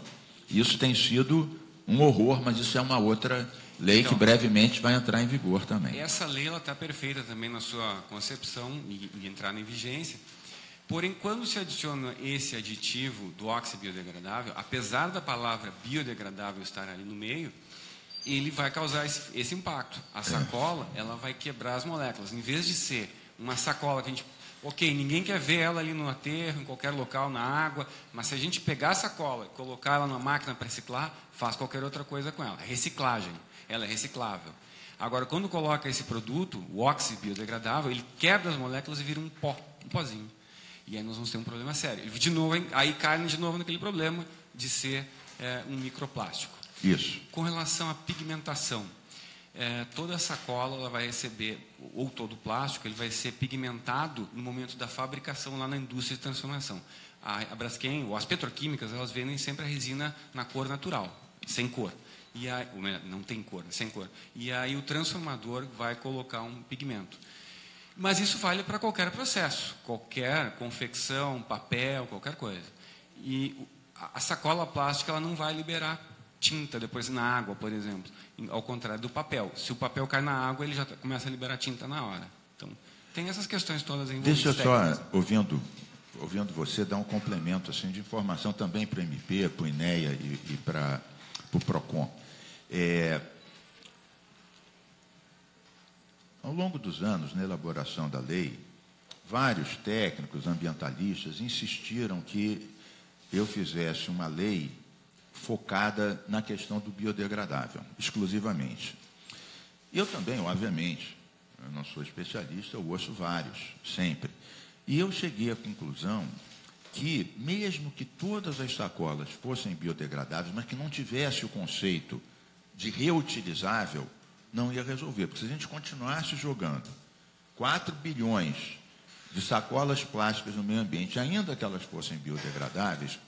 Isso tem sido um horror, mas isso é uma outra lei que brevemente vai entrar em vigor também. Essa lei está perfeita também na sua concepção e entrar em vigência. Porém, quando se adiciona esse aditivo do oxibiodegradável, apesar da palavra biodegradável estar ali no meio, ele vai causar esse impacto. A sacola, ela vai quebrar as moléculas. Em vez de ser uma sacola que a gente... Ok, ninguém quer ver ela ali no aterro, em qualquer local, na água, mas se a gente pegar a sacola e colocar ela na máquina para reciclar, faz qualquer outra coisa com ela. Reciclagem, ela é reciclável. Agora, quando coloca esse produto, o oxibiodegradável, ele quebra as moléculas e vira um pozinho. E aí nós vamos ter um problema sério. De novo, aí cai de novo naquele problema de ser um microplástico. Isso. Com relação à pigmentação, toda a sacola ela vai receber, ou todo o plástico, ele vai ser pigmentado no momento da fabricação lá na indústria de transformação. A Braskem, ou as petroquímicas, elas vendem sempre a resina na cor natural, sem cor. E aí, não tem cor, sem cor. E aí o transformador vai colocar um pigmento. Mas isso vale para qualquer processo, qualquer confecção, papel, qualquer coisa. E a sacola plástica ela não vai liberar tinta depois na água, por exemplo, ao contrário do papel. Se o papel cai na água, ele já começa a liberar tinta na hora. Então, tem essas questões todas envolvidas. Deixa eu só, ouvindo você, dar um complemento assim, de informação também para o MP, para o INEA e para o PROCON. Ao longo dos anos, na elaboração da lei, vários técnicos ambientalistas insistiram que eu fizesse uma lei focada na questão do biodegradável, exclusivamente. Eu também, obviamente, eu não sou especialista, eu ouço vários, sempre. E eu cheguei à conclusão que, mesmo que todas as sacolas fossem biodegradáveis, mas que não tivesse o conceito de reutilizável, não ia resolver. Porque se a gente continuasse jogando 4 bilhões de sacolas plásticas no meio ambiente, ainda que elas fossem biodegradáveis,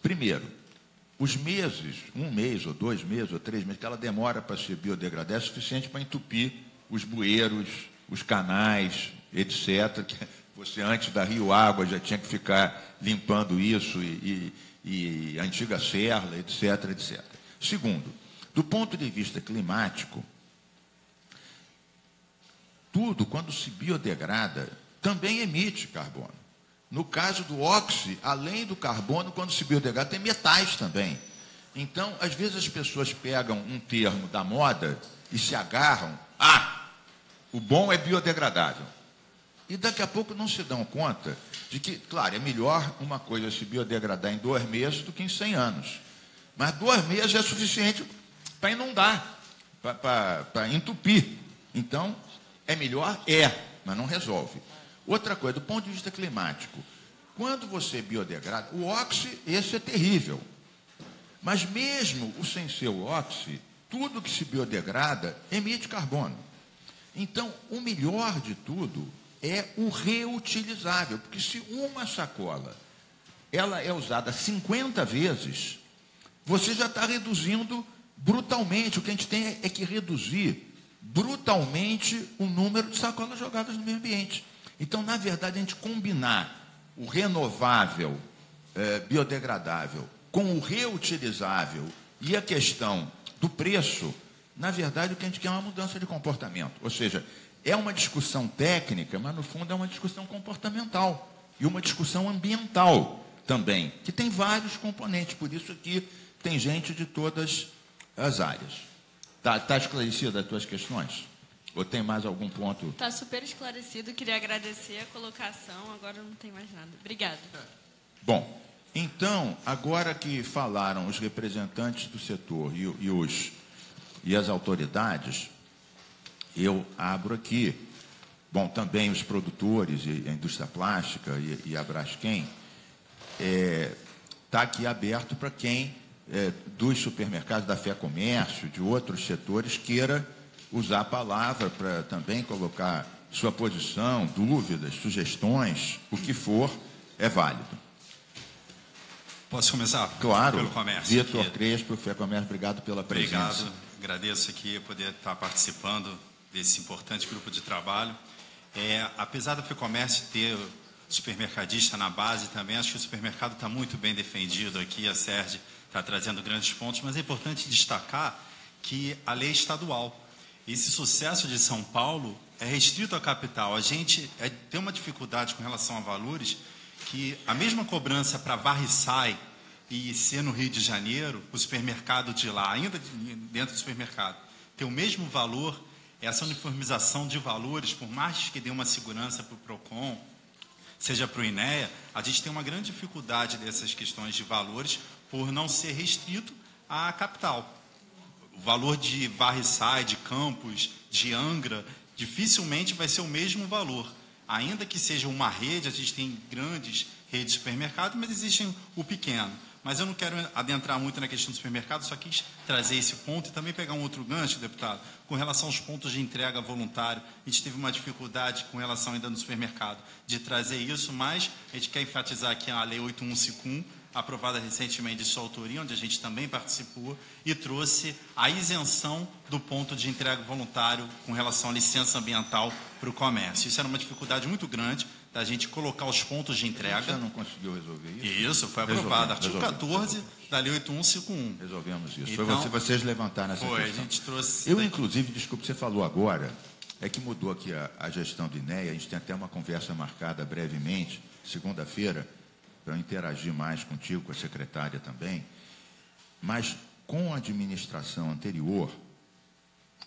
primeiro, os meses, 1 mês, ou 2 meses, ou 3 meses, que ela demora para se biodegradar, é suficiente para entupir os bueiros, os canais, etc., que você, antes da Rio Água, já tinha que ficar limpando isso, e a antiga Serra, etc., etc. Segundo, do ponto de vista climático, tudo, quando se biodegrada, também emite carbono. No caso do óxido, além do carbono, quando se biodegrada, tem metais também. Então, às vezes as pessoas pegam um termo da moda e se agarram, o bom é biodegradável. E daqui a pouco não se dão conta de que, claro, é melhor uma coisa se biodegradar em 2 meses do que em 100 anos. Mas 2 meses é suficiente para inundar, para entupir. Então, é melhor? Mas não resolve. Outra coisa, do ponto de vista climático, quando você biodegrada, o óxido, esse é terrível. Mas mesmo o sem ser o óxido, tudo que se biodegrada emite carbono. Então, o melhor de tudo é o reutilizável, porque se uma sacola ela é usada 50 vezes, você já está reduzindo brutalmente. O que a gente tem é que reduzir brutalmente o número de sacolas jogadas no meio ambiente. Então, na verdade, a gente combinar o renovável, biodegradável, com o reutilizável e a questão do preço, na verdade, o que a gente quer é uma mudança de comportamento. Ou seja, é uma discussão técnica, mas, no fundo, é uma discussão comportamental e uma discussão ambiental também, que tem vários componentes. Por isso que tem gente de todas as áreas. Está esclarecida as tuas questões? Ou tem mais algum ponto? Está super esclarecido. Queria agradecer a colocação. Agora não tem mais nada. Obrigada. Bom, então, agora que falaram os representantes do setor e as autoridades, eu abro aqui, também os produtores e a indústria plástica e a Braskem, está aqui aberto para quem dos supermercados, da Fé Comércio, de outros setores, queira usar a palavra para também colocar sua posição, dúvidas, sugestões, o que for, é válido. Posso começar? Claro. Pelo comércio. Vitor Crespo, Fé Comércio, obrigado pela presença. Obrigado. Agradeço aqui poder estar participando desse importante grupo de trabalho. Apesar da Fé Comércio ter supermercadista na base também, acho que o supermercado está muito bem defendido aqui, a Sérgio está trazendo grandes pontos, mas é importante destacar que a lei é estadual. Esse sucesso de São Paulo é restrito à capital. A gente tem uma dificuldade com relação a valores, que a mesma cobrança para Varre-Sai e ser no Rio de Janeiro, o supermercado de lá, ainda dentro do supermercado, tem o mesmo valor. Essa uniformização de valores, por mais que dê uma segurança para o PROCON, seja para o INEA, a gente tem uma grande dificuldade dessas questões de valores por não ser restrito à capital. O valor de Varre-Sai, de Campos, de Angra, dificilmente vai ser o mesmo valor. Ainda que seja uma rede, a gente tem grandes redes de supermercado, mas existe o pequeno. Mas eu não quero adentrar muito na questão do supermercado, só quis trazer esse ponto e também pegar um outro gancho, deputado, com relação aos pontos de entrega voluntário. A gente teve uma dificuldade com relação ainda no supermercado de trazer isso, mas a gente quer enfatizar aqui a Lei 8151, aprovada recentemente de sua autoria, onde a gente também participou, e trouxe a isenção do ponto de entrega voluntário com relação à licença ambiental para o comércio. Isso era uma dificuldade muito grande da gente colocar os pontos de entrega. Você não conseguiu resolver isso? Isso, foi aprovado. Artigo 14 da Lei 8151. Resolvemos isso. Então, foi vocês levantaram essa questão. A gente trouxe... Eu, inclusive, desculpe, você falou agora, é que mudou aqui a gestão do INEA, a gente tem até uma conversa marcada brevemente, segunda-feira, para eu interagir mais contigo, com a secretária também, mas com a administração anterior,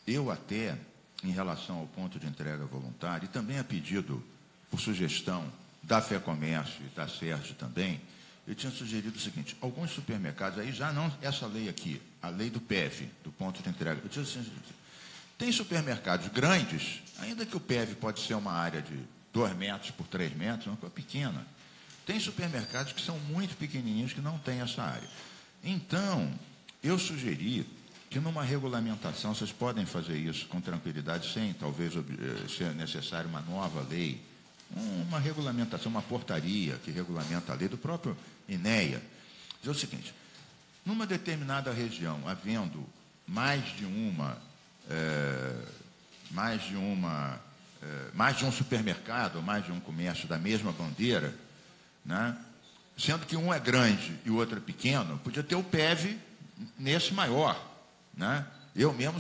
eu até, em relação ao ponto de entrega voluntária, e também a pedido, por sugestão da Fé Comércio e da Sérgio também, eu tinha sugerido o seguinte: alguns supermercados, aí já não essa lei aqui, a lei do PEV, do ponto de entrega, eu tinha sugerido, tem supermercados grandes, ainda que o PEV pode ser uma área de 2 metros por 3 metros, uma coisa pequena. Tem supermercados que são muito pequenininhos que não têm essa área. Então, eu sugeri que numa regulamentação, vocês podem fazer isso com tranquilidade, sem talvez ser necessário uma nova lei uma regulamentação, uma portaria que regulamenta a lei do próprio INEA, diz o seguinte: numa determinada região, havendo mais de um supermercado, mais de um comércio da mesma bandeira, né, sendo que um é grande e o outro é pequeno, podia ter o PEV nesse maior, né? Eu mesmo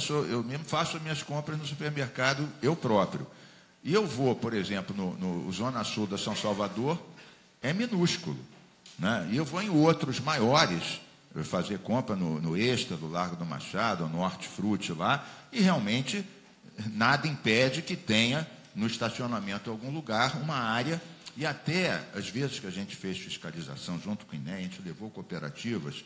faço minhas compras no supermercado, eu próprio. E eu vou, por exemplo, no Zona Sul da São Salvador, é minúsculo, né? E eu vou em outros maiores, fazer compra no Extra, do Largo do Machado, no Hortifruti lá, e realmente nada impede que tenha no estacionamento em algum lugar uma área, e até, às vezes que a gente fez fiscalização junto com o INEA, a gente levou cooperativas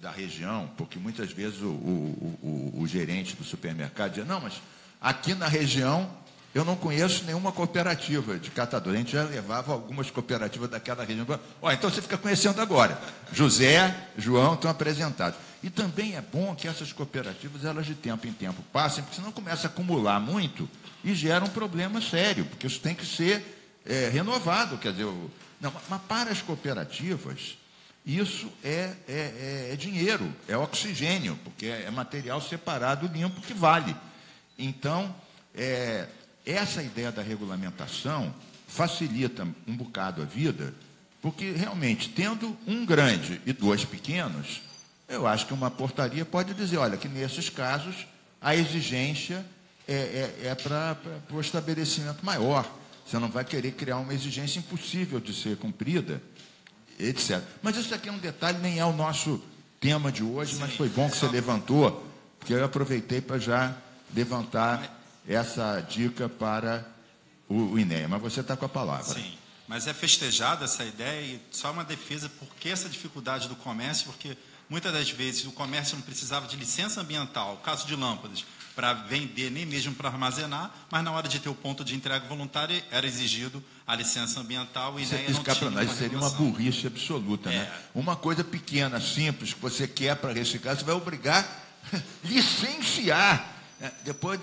da região, porque muitas vezes o gerente do supermercado dizia: não, mas aqui na região eu não conheço nenhuma cooperativa de catadores. A gente já levava algumas cooperativas daquela região. Então você fica conhecendo agora. José, João estão apresentados. E também é bom que essas cooperativas, elas de tempo em tempo passem, porque senão começa a acumular muito e gera um problema sério, porque isso tem que ser renovado. Quer dizer, mas para as cooperativas, isso é dinheiro, é oxigênio, porque é material separado, limpo, que vale. Então, essa ideia da regulamentação facilita um bocado a vida, porque realmente, tendo um grande e dois pequenos, eu acho que uma portaria pode dizer: olha, que nesses casos a exigência é para o estabelecimento maior. Você não vai querer criar uma exigência impossível de ser cumprida, etc. Mas isso aqui é um detalhe, nem é o nosso tema de hoje, mas foi bom que você levantou, porque eu aproveitei para já levantar essa dica para o INEA. Mas você está com a palavra. Sim, mas é festejada essa ideia e só uma defesa. Por que essa dificuldade do comércio? Porque muitas das vezes o comércio não precisava de licença ambiental, caso de lâmpadas, para vender, nem mesmo para armazenar, mas na hora de ter o ponto de entrega voluntária era exigido a licença ambiental e INEA não tinha. Isso seria uma burrice absoluta, né? Uma coisa pequena, simples, que você quer para reciclar, você vai obrigar a licenciar. Depois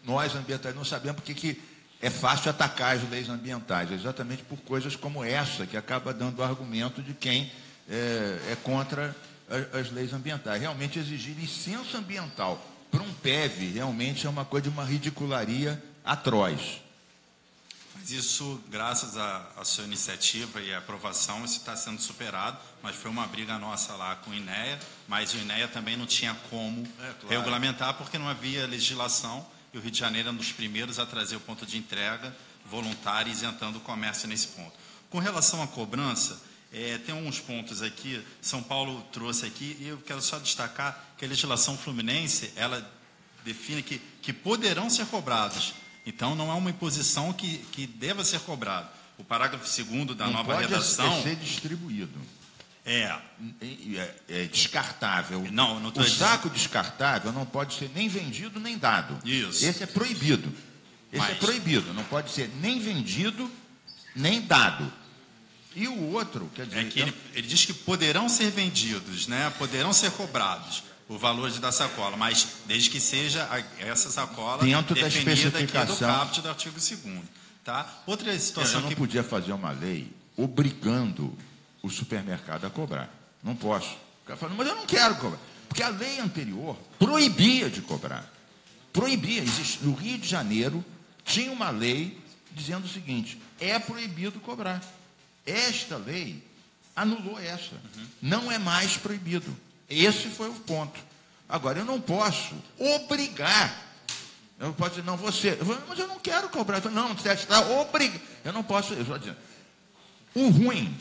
nós ambientalistas não sabemos porque que é fácil atacar as leis ambientais, exatamente por coisas como essa, que acaba dando o argumento de quem é contra as leis ambientais. Realmente exigir licença ambiental para um PEV realmente é uma coisa de uma ridicularia atroz. Mas isso, graças à sua iniciativa e à aprovação, isso está sendo superado, mas foi uma briga nossa lá com o INEA, mas o INEA também não tinha como regulamentar, porque não havia legislação, e o Rio de Janeiro é um dos primeiros a trazer o ponto de entrega voluntário, isentando o comércio nesse ponto. Com relação à cobrança, tem alguns pontos aqui, São Paulo trouxe aqui, e eu quero só destacar que a legislação fluminense, ela define que poderão ser cobrados. Então, não é uma imposição que deva ser cobrado. O parágrafo 2º da nova redação... Não pode ser distribuído. É descartável. Não o saco descartável não pode ser nem vendido nem dado. Isso. Esse é proibido. É proibido. Não pode ser nem vendido nem dado. E o outro, quer dizer... ele diz que poderão ser vendidos, né? Poderão ser cobrados o valor da sacola, mas desde que seja essa sacola dentro da especificação aqui do caput do artigo 2º. Tá? Outra situação eu não podia fazer uma lei obrigando o supermercado a cobrar. Não posso. O cara fala: mas eu não quero cobrar. Porque a lei anterior proibia de cobrar. Proibia. No Rio de Janeiro tinha uma lei dizendo o seguinte: é proibido cobrar. Esta lei anulou essa. Não é mais proibido. Esse foi o ponto. Agora, eu não posso obrigar. Eu não posso dizer: não, você... Mas eu não quero cobrar. Não, você está obrigado. Eu não posso... Eu estou dizendo. O ruim,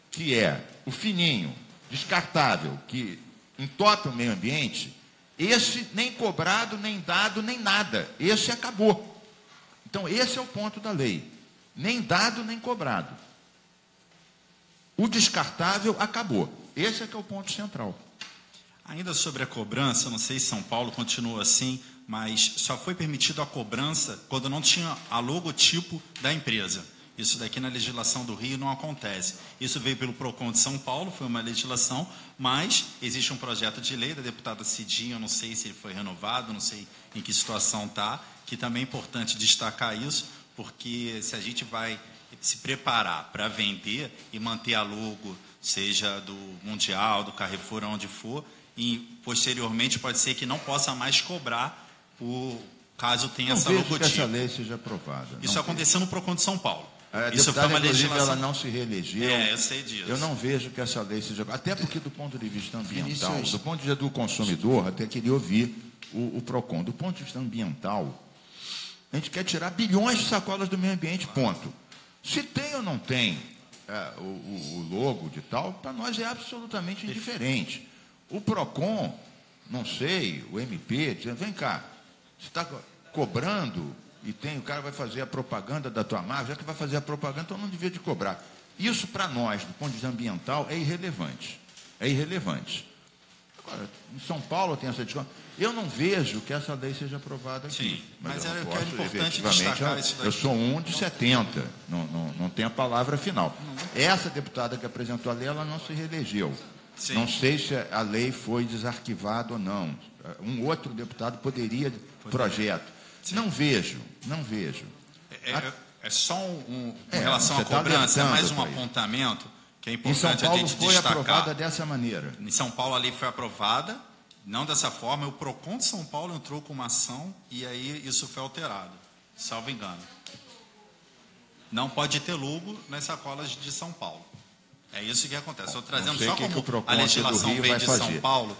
que é o fininho, descartável, que entope o meio ambiente, esse nem cobrado, nem dado, nem nada. Esse acabou. Então, esse é o ponto da lei. Nem dado, nem cobrado. O descartável acabou. Esse é que é o ponto central. Ainda sobre a cobrança, não sei se São Paulo continua assim, mas só foi permitido a cobrança quando não tinha a logotipo da empresa. Isso daqui na legislação do Rio não acontece. Isso veio pelo PROCON de São Paulo, foi uma legislação, mas existe um projeto de lei da deputada Cidinha, eu não sei se ele foi renovado, não sei em que situação está, que também é importante destacar isso, porque se a gente vai se preparar para vender e manter a logo, seja do Mundial, do Carrefour, onde for, e posteriormente pode ser que não possa mais cobrar caso tenha essa logotipo. Que essa lei seja aprovada. Isso aconteceu no PROCON de São Paulo. Isso foi uma legislação. Ela não se reelegeu. Eu sei disso. Eu não vejo que essa lei seja... Até porque, do ponto de vista ambiental, do ponto de vista do consumidor, até queria ouvir o PROCON. Do ponto de vista ambiental, a gente quer tirar bilhões de sacolas do meio ambiente, ponto. Se tem ou não tem o logo de tal, para nós é absolutamente indiferente. O PROCON, não sei, o MP, dizendo, vem cá, você está cobrando e o cara vai fazer a propaganda da tua marca, já que vai fazer a propaganda, então não devia de cobrar. Isso, para nós, do ponto de vista ambiental, é irrelevante. É irrelevante. Agora, em São Paulo tem essa discussão. Eu não vejo que essa lei seja aprovada aqui. Sim, mas eu quero importante destacar isso daqui. Eu sou um de 70, não tem a palavra final. Essa deputada que apresentou a lei, ela não se reelegeu. Sim. Não sei se a lei foi desarquivada ou não. Um outro deputado poderia projeto. Sim. Não vejo. É só em relação à cobrança, é mais um apontamento que é importante a gente destacar. Em São Paulo foi aprovada dessa maneira. Em São Paulo a lei foi aprovada, não dessa forma. O PROCON de São Paulo entrou com uma ação e aí isso foi alterado, salvo engano. Não pode ter logo nas sacolas de São Paulo. É isso que acontece. Estou trazendo só como a legislação veio de São Paulo.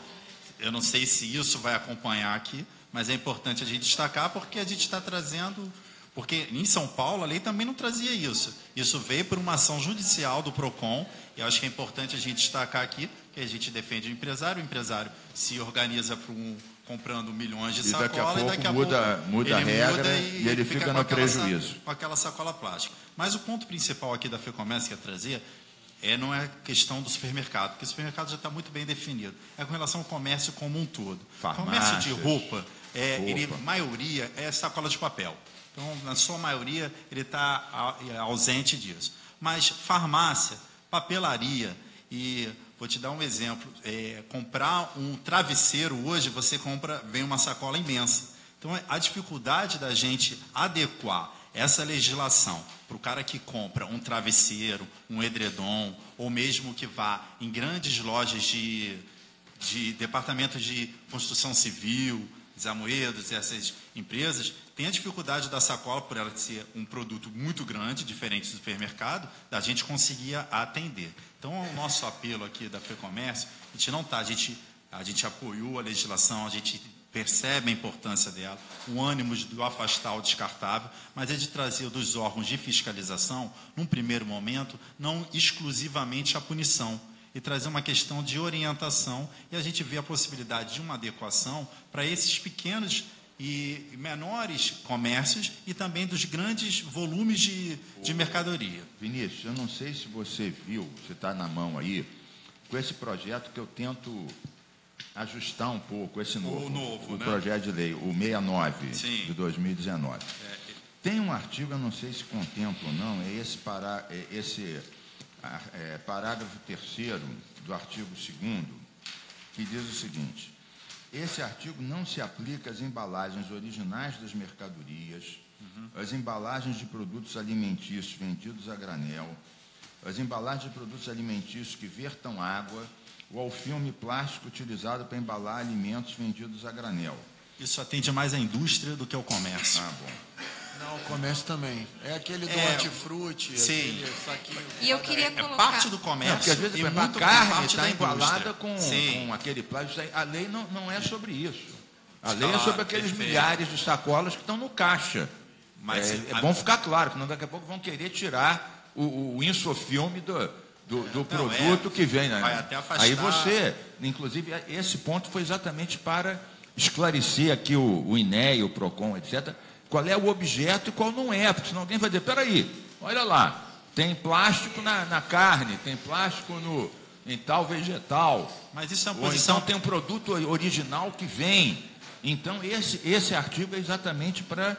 Eu não sei se isso vai acompanhar aqui, mas é importante a gente destacar porque a gente está trazendo... Porque em São Paulo a lei também não trazia isso. Isso veio por uma ação judicial do PROCON, e eu acho que é importante a gente destacar aqui que a gente defende o empresário se organiza comprando milhões de sacolas, e daqui a pouco muda a regra e ele fica no prejuízo. Com aquela sacola plástica. Mas o ponto principal aqui da FEComércio que é trazer não é questão do supermercado, porque o supermercado já está muito bem definido. É com relação ao comércio como um todo. Farmácias, comércio de roupa, maioria é sacola de papel. Então, na sua maioria, ele está ausente disso. Mas farmácia, papelaria, e vou te dar um exemplo. Comprar um travesseiro hoje, vem uma sacola imensa. Então, a dificuldade da gente adequar essa legislação para o cara que compra um travesseiro, um edredom, ou mesmo que vá em grandes lojas de departamentos de construção civil, Zamoedos, essas empresas, tem a dificuldade da sacola, por ela ser um produto muito grande, diferente do supermercado, da gente conseguir atender. Então, o nosso apelo aqui da FEComércio, a gente apoiou a legislação, a gente percebe a importância dela, o ânimo do afastar o descartável, mas é de trazer dos órgãos de fiscalização, num primeiro momento, não exclusivamente a punição, e trazer uma questão de orientação, e a gente vê a possibilidade de uma adequação para esses pequenos e menores comércios e também dos grandes volumes de mercadoria. Vinícius, eu não sei se você viu, você está na mão aí, com esse projeto que eu tento ajustar um pouco, esse novo, né? Projeto de lei, o 69 Sim. de 2019. Tem um artigo, eu não sei se contempla ou não, parágrafo 3º do artigo 2º, que diz o seguinte: esse artigo não se aplica às embalagens originais das mercadorias, às embalagens de produtos alimentícios vendidos a granel, às embalagens de produtos alimentícios que vertam água ou ao filme plástico utilizado para embalar alimentos vendidos a granel. Isso atende mais à indústria do que ao comércio. Ah, bom. Não, o comércio também. É aquele do hortifruti, sim. Aquele saquinho. E eu queria colocar... parte do comércio. Porque às vezes a carne está embalada com aquele plástico. A lei não é sobre isso. A lei é sobre aqueles milhares de sacolas que estão no caixa. Mas é bom ficar claro, que daqui a pouco vão querer tirar o insofilme do produto que vem. Né? Vai até afastar. Aí você, inclusive, esse ponto foi exatamente para esclarecer aqui o INEA, o PROCON, etc., qual é o objeto e qual não é, porque senão alguém vai dizer, peraí, olha lá, tem plástico na carne, tem plástico em tal vegetal. Mas isso é uma posição... Ou então tem um produto original que vem. Então, esse artigo é exatamente para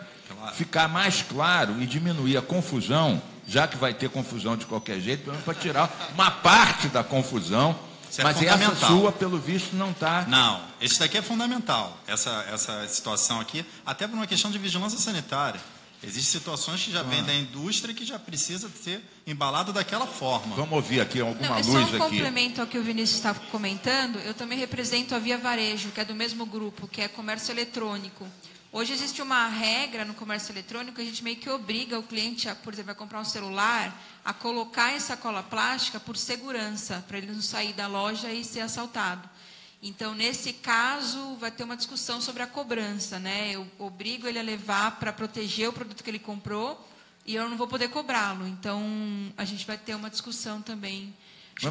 ficar mais claro e diminuir a confusão, já que vai ter confusão de qualquer jeito, pelo menos para tirar uma parte da confusão. Mas essa sua, pelo visto, não está... Não, esse daqui é fundamental, essa situação aqui, até por uma questão de vigilância sanitária. Existem situações que já vêm da indústria que já precisa ser embalado daquela forma. Vamos ouvir aqui alguma luz só aqui. Complemento ao que o Vinícius está comentando, eu também represento a Via Varejo, que é do mesmo grupo, que é comércio eletrônico. Hoje existe uma regra no comércio eletrônico, a gente meio que obriga o cliente, por exemplo, a comprar um celular, a colocar em sacola plástica por segurança, para ele não sair da loja e ser assaltado. Então, nesse caso, vai ter uma discussão sobre a cobrança, né? Eu obrigo ele a levar para proteger o produto que ele comprou e eu não vou poder cobrá-lo. Então, a gente vai ter uma discussão também,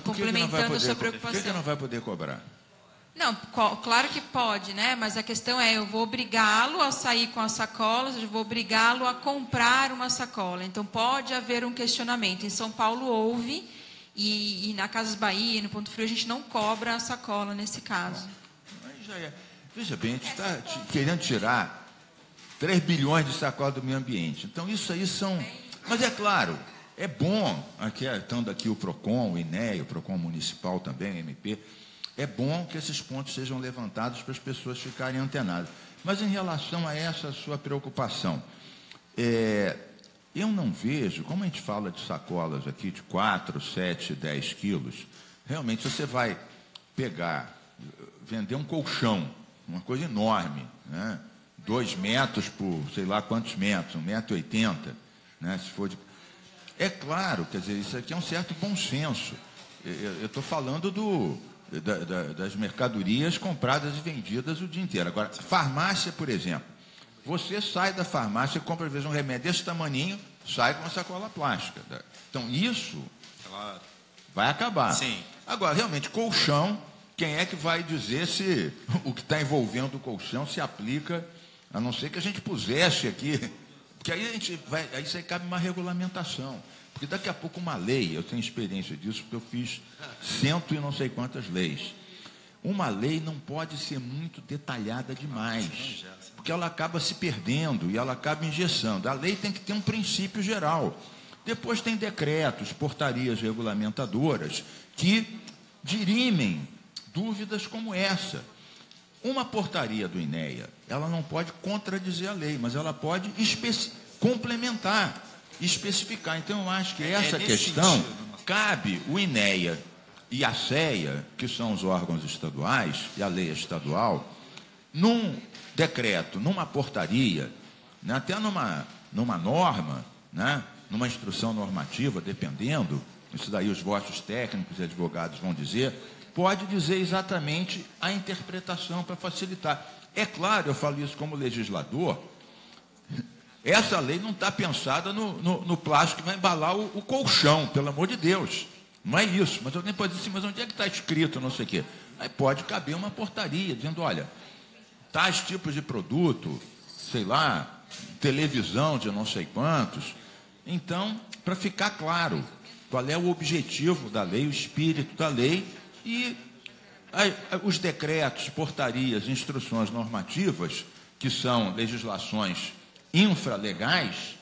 complementando a sua preocupação. Por que não vai poder cobrar? Não, claro que pode, né? Mas a questão é, eu vou obrigá-lo a sair com as sacolas, eu vou obrigá-lo a comprar uma sacola. Então, pode haver um questionamento. Em São Paulo houve... E na Casas Bahia, no Ponto Frio, a gente não cobra a sacola nesse caso. Aí já é. Veja bem, a gente está querendo tirar 3 bilhões de sacolas do meio ambiente. Então, isso aí são... Mas, é claro, é bom, estando aqui o PROCON, o INEA, o PROCON Municipal também, o MP, é bom que esses pontos sejam levantados para as pessoas ficarem antenadas. Mas, em relação a essa sua preocupação, eu não vejo, como a gente fala de sacolas aqui de 4, 7, 10 quilos, realmente você vai vender um colchão, uma coisa enorme, né? 2 metros por sei lá quantos metros, 1,80 m, né? Se for de... É claro, quer dizer, isso aqui é um certo bom senso. Eu estou falando das mercadorias compradas e vendidas o dia inteiro. Agora, farmácia, por exemplo. Você sai da farmácia e compra, às vezes, um remédio desse tamaninho, sai com uma sacola plástica. Então, isso vai acabar. Sim. Agora, realmente, colchão, quem é que vai dizer se o que está envolvendo o colchão se aplica, a não ser que a gente pusesse aqui, porque aí aí isso aí cabe uma regulamentação. Porque daqui a pouco uma lei, eu tenho experiência disso, porque eu fiz 100 e não sei quantas leis. Uma lei não pode ser muito detalhada demais, porque ela acaba se perdendo e ela acaba engessando. A lei tem que ter um princípio geral. Depois tem decretos, portarias regulamentadoras que dirimem dúvidas como essa. Uma portaria do INEA, ela não pode contradizer a lei, mas ela pode complementar, especificar. Então, eu acho que essa questão cabe o INEA e a CEA, que são os órgãos estaduais, e a lei estadual, num decreto, numa portaria, né, até numa norma, né, numa instrução normativa, dependendo, isso daí os vossos técnicos e advogados vão dizer, pode dizer exatamente a interpretação para facilitar. É claro, eu falo isso como legislador, essa lei não está pensada no plástico que vai embalar o colchão, pelo amor de Deus. Não é isso, mas eu nem posso dizer assim, mas onde é que está escrito, não sei o quê? Aí pode caber uma portaria, dizendo, olha, tais tipos de produto, sei lá, televisão de não sei quantos. Então, para ficar claro qual é o objetivo da lei, o espírito da lei, e os decretos, portarias, instruções normativas, que são legislações infralegais,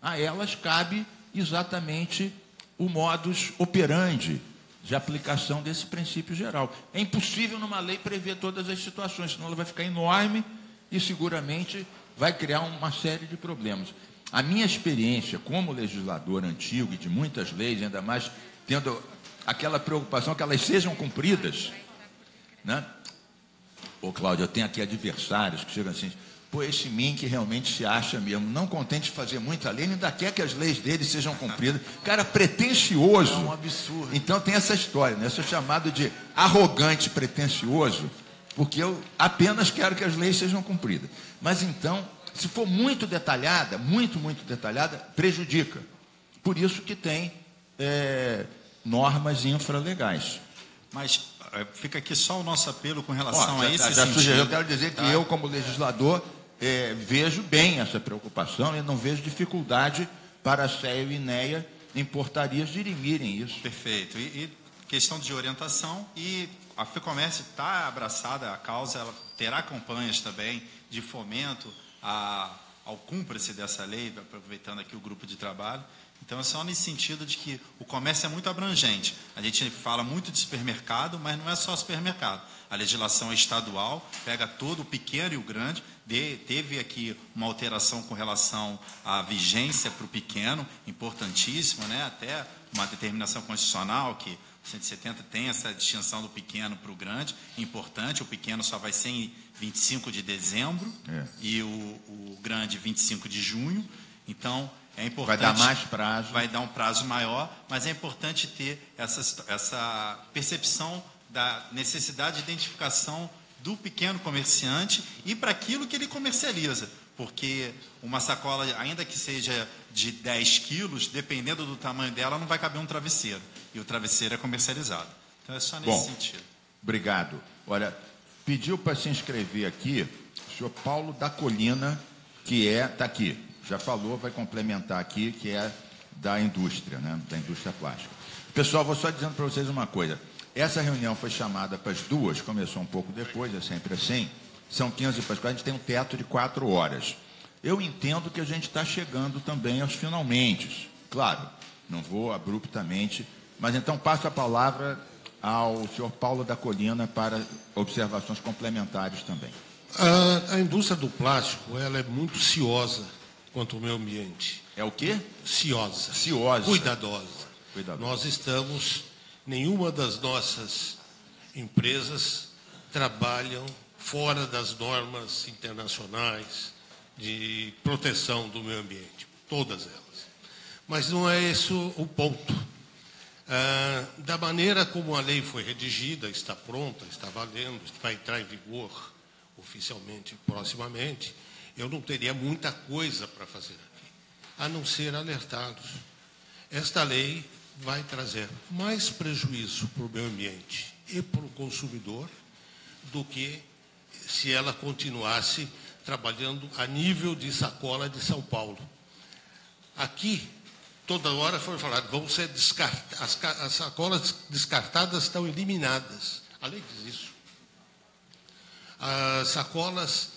a elas cabe exatamente o modus operandi de aplicação desse princípio geral. É impossível numa lei prever todas as situações, senão ela vai ficar enorme e seguramente vai criar uma série de problemas. A minha experiência como legislador antigo e de muitas leis, ainda mais tendo aquela preocupação que elas sejam cumpridas, né? Ô, Cláudio, eu tenho aqui adversários que chegam assim, pô, esse Mink realmente se acha mesmo, não contente de fazer muita lei, ainda quer que as leis dele sejam cumpridas. Cara, pretensioso. É um absurdo. Então tem essa história, né? Eu sou chamado de arrogante pretensioso, porque eu apenas quero que as leis sejam cumpridas. Mas então, se for muito detalhada, muito detalhada, prejudica. Por isso que tem normas infralegais. Mas fica aqui só o nosso apelo com relação a esse sentido. sentido. Eu quero dizer que eu, como legislador, vejo bem essa preocupação e não vejo dificuldade para a CEA e o INEA em portarias dirimirem isso. Perfeito. E questão de orientação, e a FEComércio está abraçada à causa, ela terá campanhas também de fomento ao cúmplice dessa lei, aproveitando aqui o grupo de trabalho, Então, é só nesse sentido de que o comércio é muito abrangente. A gente fala muito de supermercado, mas não é só supermercado. A legislação é estadual, pega todo o pequeno e o grande. Teve aqui uma alteração com relação à vigência para o pequeno, importantíssima, né? Até uma determinação constitucional que 170 tem essa distinção do pequeno para o grande, importante. O pequeno só vai ser em 25 de dezembro e o grande 25 de junho. Então, é importante, vai dar mais prazo. Vai dar um prazo maior, mas é importante ter essa percepção da necessidade de identificação do pequeno comerciante e para aquilo que ele comercializa. Porque uma sacola, ainda que seja de 10 quilos, dependendo do tamanho dela, não vai caber um travesseiro. E o travesseiro é comercializado. Então, é só nesse sentido. Obrigado. Olha, pediu para se inscrever aqui o senhor Paulo da Colina, que está aqui. Já falou, vai complementar aqui, que é da indústria, né? Da indústria plástica. Pessoal, vou só dizendo para vocês uma coisa. Essa reunião foi chamada para as 2, começou um pouco depois, é sempre assim. São 15 para as 4, a gente tem um teto de 4 horas. Eu entendo que a gente está chegando também aos finalmente. Claro, não vou abruptamente, mas então passo a palavra ao senhor Paulo da Colina para observações complementares também. A indústria do plástico, ela é muito ciosa quanto ao meio ambiente. É o quê? Ciosa. Ciosa. Cuidadosa. Nós estamos, nenhuma das nossas empresas trabalham fora das normas internacionais de proteção do meio ambiente. Todas elas. Mas não é esse o ponto. Da maneira como a lei foi redigida, está pronta, está valendo, vai entrar em vigor oficialmente proximamente, eu não teria muita coisa para fazer aqui, a não ser alertados. Esta lei vai trazer mais prejuízo para o meio ambiente e para o consumidor do que se ela continuasse trabalhando a nível de sacola de São Paulo. Aqui, toda hora foi falado, vão ser descartadas, as sacolas descartadas estão eliminadas. A lei diz isso. As sacolas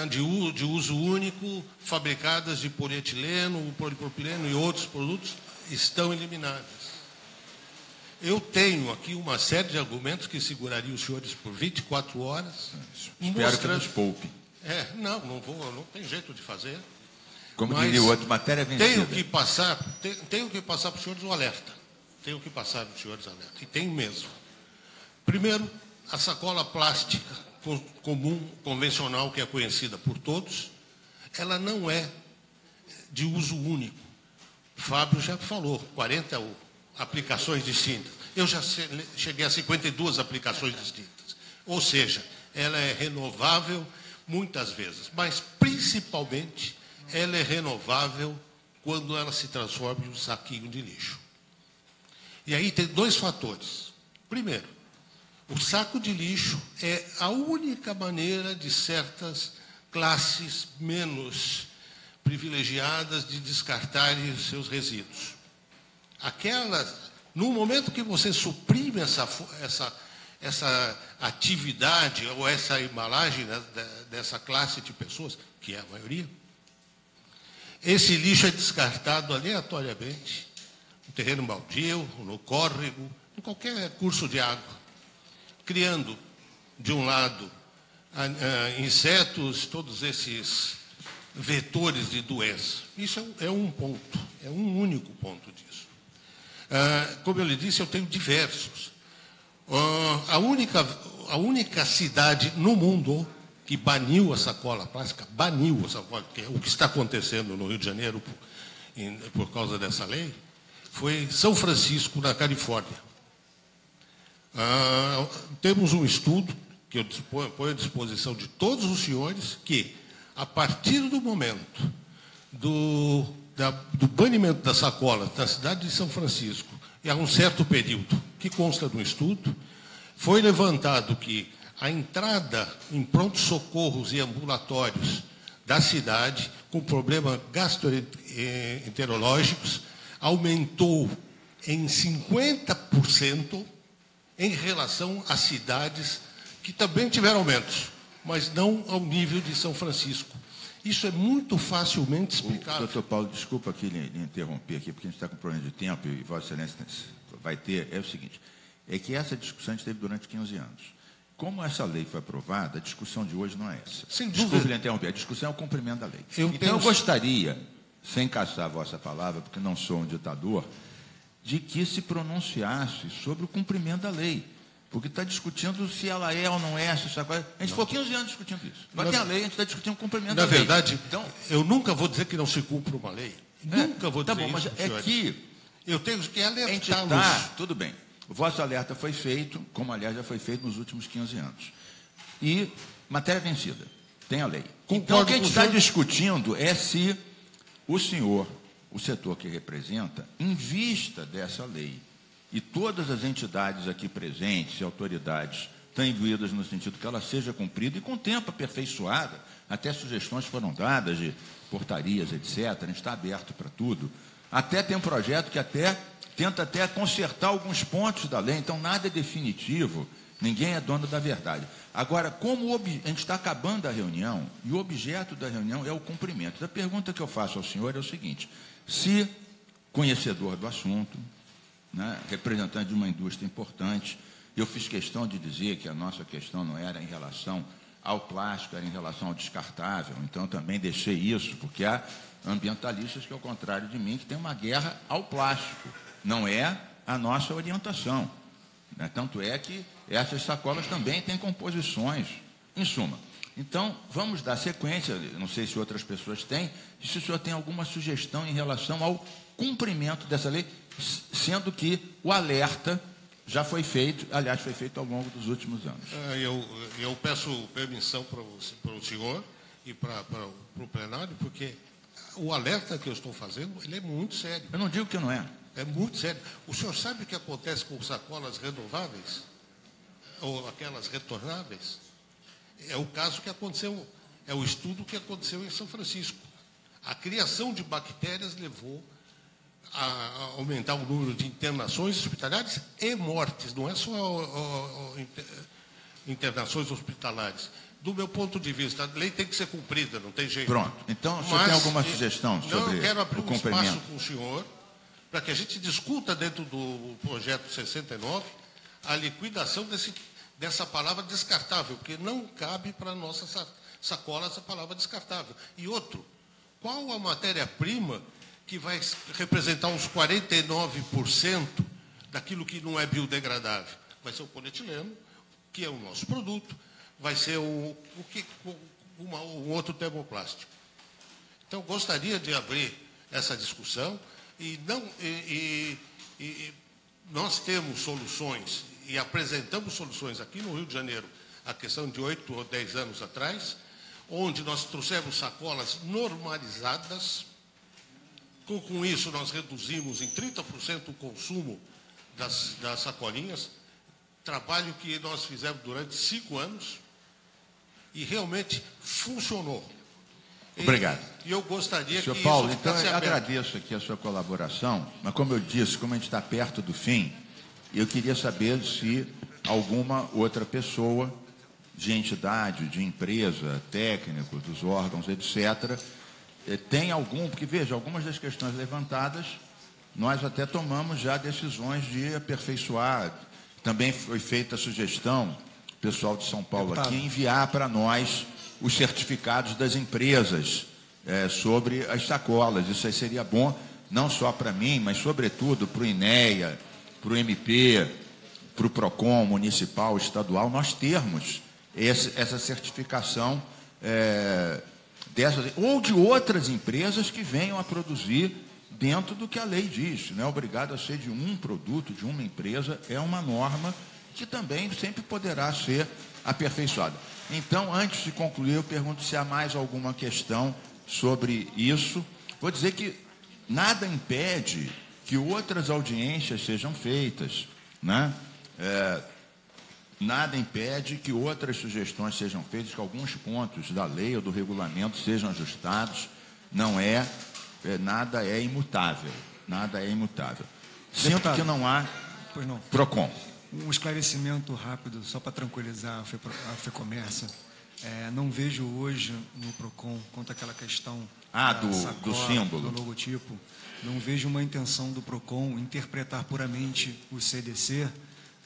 de uso único, fabricadas de polietileno, polipropileno e outros produtos, estão eliminadas. Eu tenho aqui uma série de argumentos que seguraria os senhores por 24 horas. Espero que nos poupe. Não vou, não tem jeito de fazer. Como diria o outro, matéria vencida. Tenho que passar para os senhores o alerta. Tenho que passar para os senhores o alerta. E tenho mesmo. Primeiro, a sacola plástica comum, convencional, que é conhecida por todos, ela não é de uso único. O Fábio já falou, 40 aplicações distintas. Eu já cheguei a 52 aplicações distintas. Ou seja, ela é renovável muitas vezes, mas principalmente ela é renovável quando ela se transforma em um saquinho de lixo. E aí tem 2 fatores. Primeiro, o saco de lixo é a única maneira de certas classes menos privilegiadas de descartarem os seus resíduos. No momento que você suprime essa atividade ou essa embalagem, né, dessa classe de pessoas, que é a maioria, esse lixo é descartado aleatoriamente no terreno baldio, no córrego, em qualquer curso de água, criando, de um lado, insetos, todos esses vetores de doença. Isso é um ponto, é um único ponto disso. Como eu lhe disse, eu tenho diversos. A única cidade no mundo que baniu a sacola plástica, que é o que está acontecendo no Rio de Janeiro por causa dessa lei, foi São Francisco, na Califórnia. Temos um estudo que eu ponho à disposição de todos os senhores, que, a partir do momento do banimento da sacola da cidade de São Francisco, e há um certo período, que consta no estudo, foi levantado que a entrada em pronto-socorros e ambulatórios da cidade com problemas gastroenterológicos aumentou em 50% em relação às cidades que também tiveram aumentos, mas não ao nível de São Francisco. Isso é muito facilmente explicável. Doutor Paulo, desculpa aqui lhe interromper aqui, porque a gente está com problema de tempo e Vossa Excelência vai ter. É o seguinte, é que essa discussão a gente teve durante 15 anos. Como essa lei foi aprovada, a discussão de hoje não é essa. Sem Desculpe dúvida. lhe interromper, a discussão é o cumprimento da lei. Eu gostaria, sem caçar a vossa palavra, porque não sou um ditador, de que se pronunciasse sobre o cumprimento da lei. Porque está discutindo se ela é ou não é, se isso agora. A gente ficou 15 anos discutindo isso. Agora tem a lei, a gente está discutindo o cumprimento da lei. Na verdade, então, eu nunca vou dizer que não se cumpre uma lei. Nunca vou dizer tá bom, isso. Mas é que eu tenho que alertá-los. Tudo bem. O vosso alerta foi feito, como aliás já foi feito nos últimos 15 anos. E matéria vencida. Tem a lei. Então o que a gente está discutindo é se o senhor, o setor que representa, em vista dessa lei, e todas as entidades aqui presentes e autoridades estão imbuídas no sentido que ela seja cumprida e com o tempo aperfeiçoada, até sugestões foram dadas de portarias, etc. A gente está aberto para tudo. Até tem um projeto que tenta até consertar alguns pontos da lei, então nada é definitivo, ninguém é dono da verdade. Agora, como a gente está acabando a reunião, e o objeto da reunião é o cumprimento. A pergunta que eu faço ao senhor é o seguinte, se conhecedor do assunto, né, representante de uma indústria importante, eu fiz questão de dizer que a nossa questão não era em relação ao plástico, era em relação ao descartável, então eu também deixei isso, porque há ambientalistas que, ao contrário de mim, que tem uma guerra ao plástico, não é a nossa orientação, né? Tanto é que essas sacolas também têm composições, em suma. Então, vamos dar sequência, não sei se outras pessoas têm, e se o senhor tem alguma sugestão em relação ao cumprimento dessa lei, sendo que o alerta já foi feito, aliás, foi feito ao longo dos últimos anos. Eu peço permissão para o senhor e para o plenário, porque o alerta que eu estou fazendo, ele é muito sério. Eu não digo que não é. É muito sério. O senhor sabe o que acontece com sacolas renováveis? Ou aquelas retornáveis? É o caso que aconteceu, é o estudo que aconteceu em São Francisco. A criação de bactérias levou a aumentar o número de internações hospitalares e mortes, não é só internações hospitalares. Do meu ponto de vista, a lei tem que ser cumprida, não tem jeito. Pronto. Então, o senhor tem alguma sugestão sobre o cumprimento? Não, eu quero abrir um espaço com o senhor para que a gente discuta dentro do projeto 69 a liquidação dessa palavra descartável, porque não cabe para a nossa sacola essa palavra descartável. E outro, qual a matéria-prima que vai representar uns 49% daquilo que não é biodegradável? Vai ser o polietileno, que é o nosso produto, vai ser um outro termoplástico. Então, gostaria de abrir essa discussão e nós temos soluções e apresentamos soluções aqui no Rio de Janeiro, a questão de 8 ou 10 anos atrás, onde nós trouxemos sacolas normalizadas. Com isso, nós reduzimos em 30% o consumo das sacolinhas, trabalho que nós fizemos durante 5 anos e realmente funcionou. Obrigado. E eu gostaria Senhor que Paulo, isso então ficasse eu aberto. agradeço aqui a sua colaboração, mas como eu disse, como a gente está perto do fim, eu queria saber se alguma outra pessoa de entidade, de empresa, técnico, dos órgãos, etc., tem algum, porque veja, algumas das questões levantadas, nós até tomamos já decisões de aperfeiçoar. Também foi feita a sugestão, o pessoal de São Paulo aqui, enviar para nós os certificados das empresas sobre as sacolas. Isso aí seria bom, não só para mim, mas sobretudo para o INEA, para o MP, para o PROCON municipal, estadual, nós termos essa certificação dessas, ou de outras empresas que venham a produzir dentro do que a lei diz. Não é obrigado a ser de um produto, de uma empresa, é uma norma que também sempre poderá ser aperfeiçoada. Então, antes de concluir, eu pergunto se há mais alguma questão sobre isso. Vou dizer que nada impede que outras audiências sejam feitas, né? Nada impede que outras sugestões sejam feitas, que alguns pontos da lei ou do regulamento sejam ajustados. Não nada é imutável. Nada é imutável. Sinto que não há PROCON. Um esclarecimento rápido, só para tranquilizar a FEComércio. Não vejo hoje no PROCON, quanto àquela questão do símbolo, do logotipo, não vejo uma intenção do PROCON interpretar puramente o CDC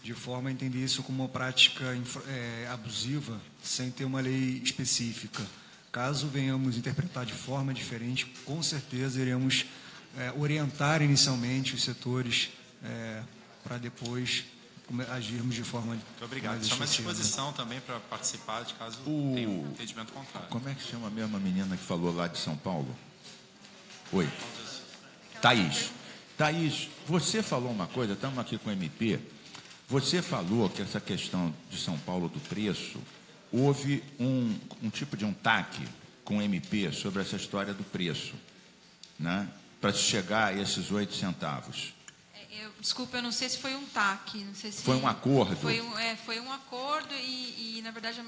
de forma a entender isso como uma prática abusiva, sem ter uma lei específica. Caso venhamos interpretar de forma diferente, com certeza iremos orientar inicialmente os setores para depois agirmos de forma Muito obrigado. Estamos à disposição também para participar, de caso tenha um entendimento contrário. Como é que chama a mesma menina que falou lá de São Paulo? Oi. Thaís. Thaís, você falou uma coisa, estamos aqui com o MP, você falou que essa questão de São Paulo do preço, houve um tipo de TAC com o MP sobre essa história do preço, né? Para chegar a esses 8 centavos. Desculpa, eu não sei se foi um TAC. Não sei se foi um acordo? Foi um acordo e na verdade,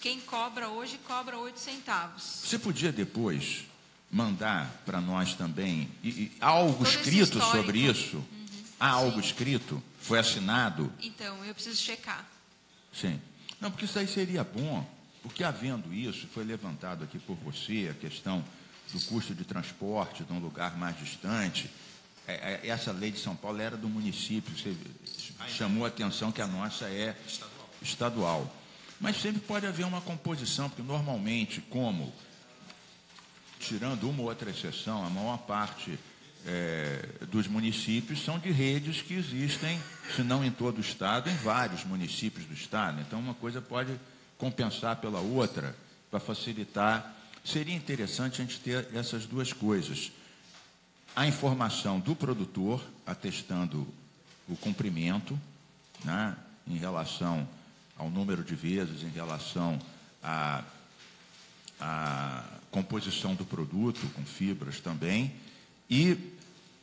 quem cobra hoje cobra 8 centavos. Você podia depois mandar para nós também algo escrito sobre isso? Há algo escrito? Foi assinado? Então, eu preciso checar. Sim. Não, porque isso aí seria bom, porque havendo isso, foi levantado aqui por você, a questão do custo de transporte de um lugar mais distante. Essa lei de São Paulo era do município, você chamou a atenção que a nossa é estadual. Mas sempre pode haver uma composição, porque normalmente, como, tirando uma ou outra exceção, a maior parte dos municípios são de redes que existem, se não em todo o Estado, em vários municípios do Estado. Então, uma coisa pode compensar pela outra, para facilitar. Seria interessante a gente ter essas duas coisas. A informação do produtor, atestando o cumprimento, né, em relação ao número de vezes, em relação à composição do produto, com fibras também, e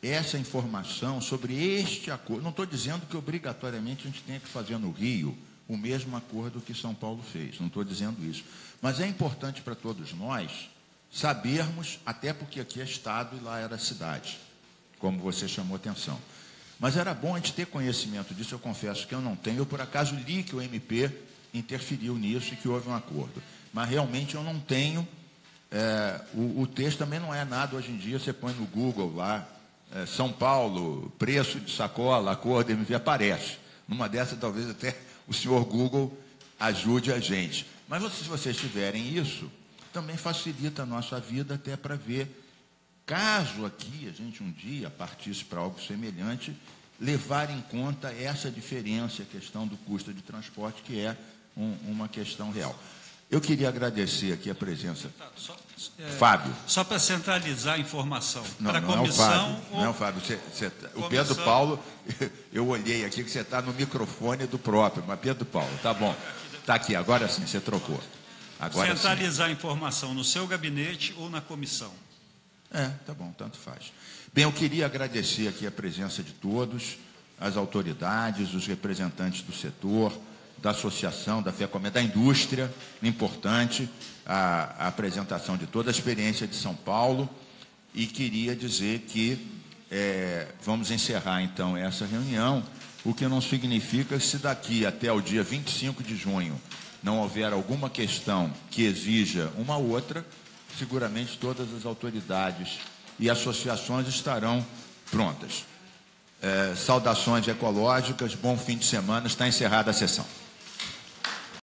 essa informação sobre este acordo. Não estou dizendo que obrigatoriamente a gente tenha que fazer no Rio o mesmo acordo que São Paulo fez, não estou dizendo isso. Mas é importante para todos nós sabermos, até porque aqui é Estado e lá era cidade, como você chamou atenção. Mas era bom a gente ter conhecimento disso, eu confesso que eu não tenho. Eu, por acaso, li que o MP interferiu nisso e que houve um acordo. Mas, realmente, eu não tenho. O texto também não é nada. Hoje em dia, você põe no Google lá, São Paulo, preço de sacola, acordo MP, aparece. Numa dessas, talvez até o senhor Google ajude a gente. Mas, se vocês tiverem isso, também facilita a nossa vida até para ver, caso aqui a gente um dia partisse para algo semelhante, levar em conta essa diferença, a questão do custo de transporte, que é uma questão real. Eu queria agradecer aqui a presença. Fábio. Só para centralizar a informação. Não, para a não comissão. É o Fábio. Não é o Fábio. O Pedro Paulo, eu olhei aqui que você está no microfone do próprio, mas Pedro Paulo, tá bom. Está aqui, agora sim, você trocou. Agora centralizar a informação no seu gabinete ou na comissão. Tá bom, tanto faz. Bem, eu queria agradecer aqui a presença de todos, as autoridades, os representantes do setor, da associação, da FEComércio, da indústria, importante, a apresentação de toda a experiência de São Paulo, e queria dizer que vamos encerrar, então, essa reunião, o que não significa que se daqui até o dia 25 de junho não houver alguma questão que exija uma outra, seguramente todas as autoridades e associações estarão prontas. Saudações ecológicas, bom fim de semana, está encerrada a sessão.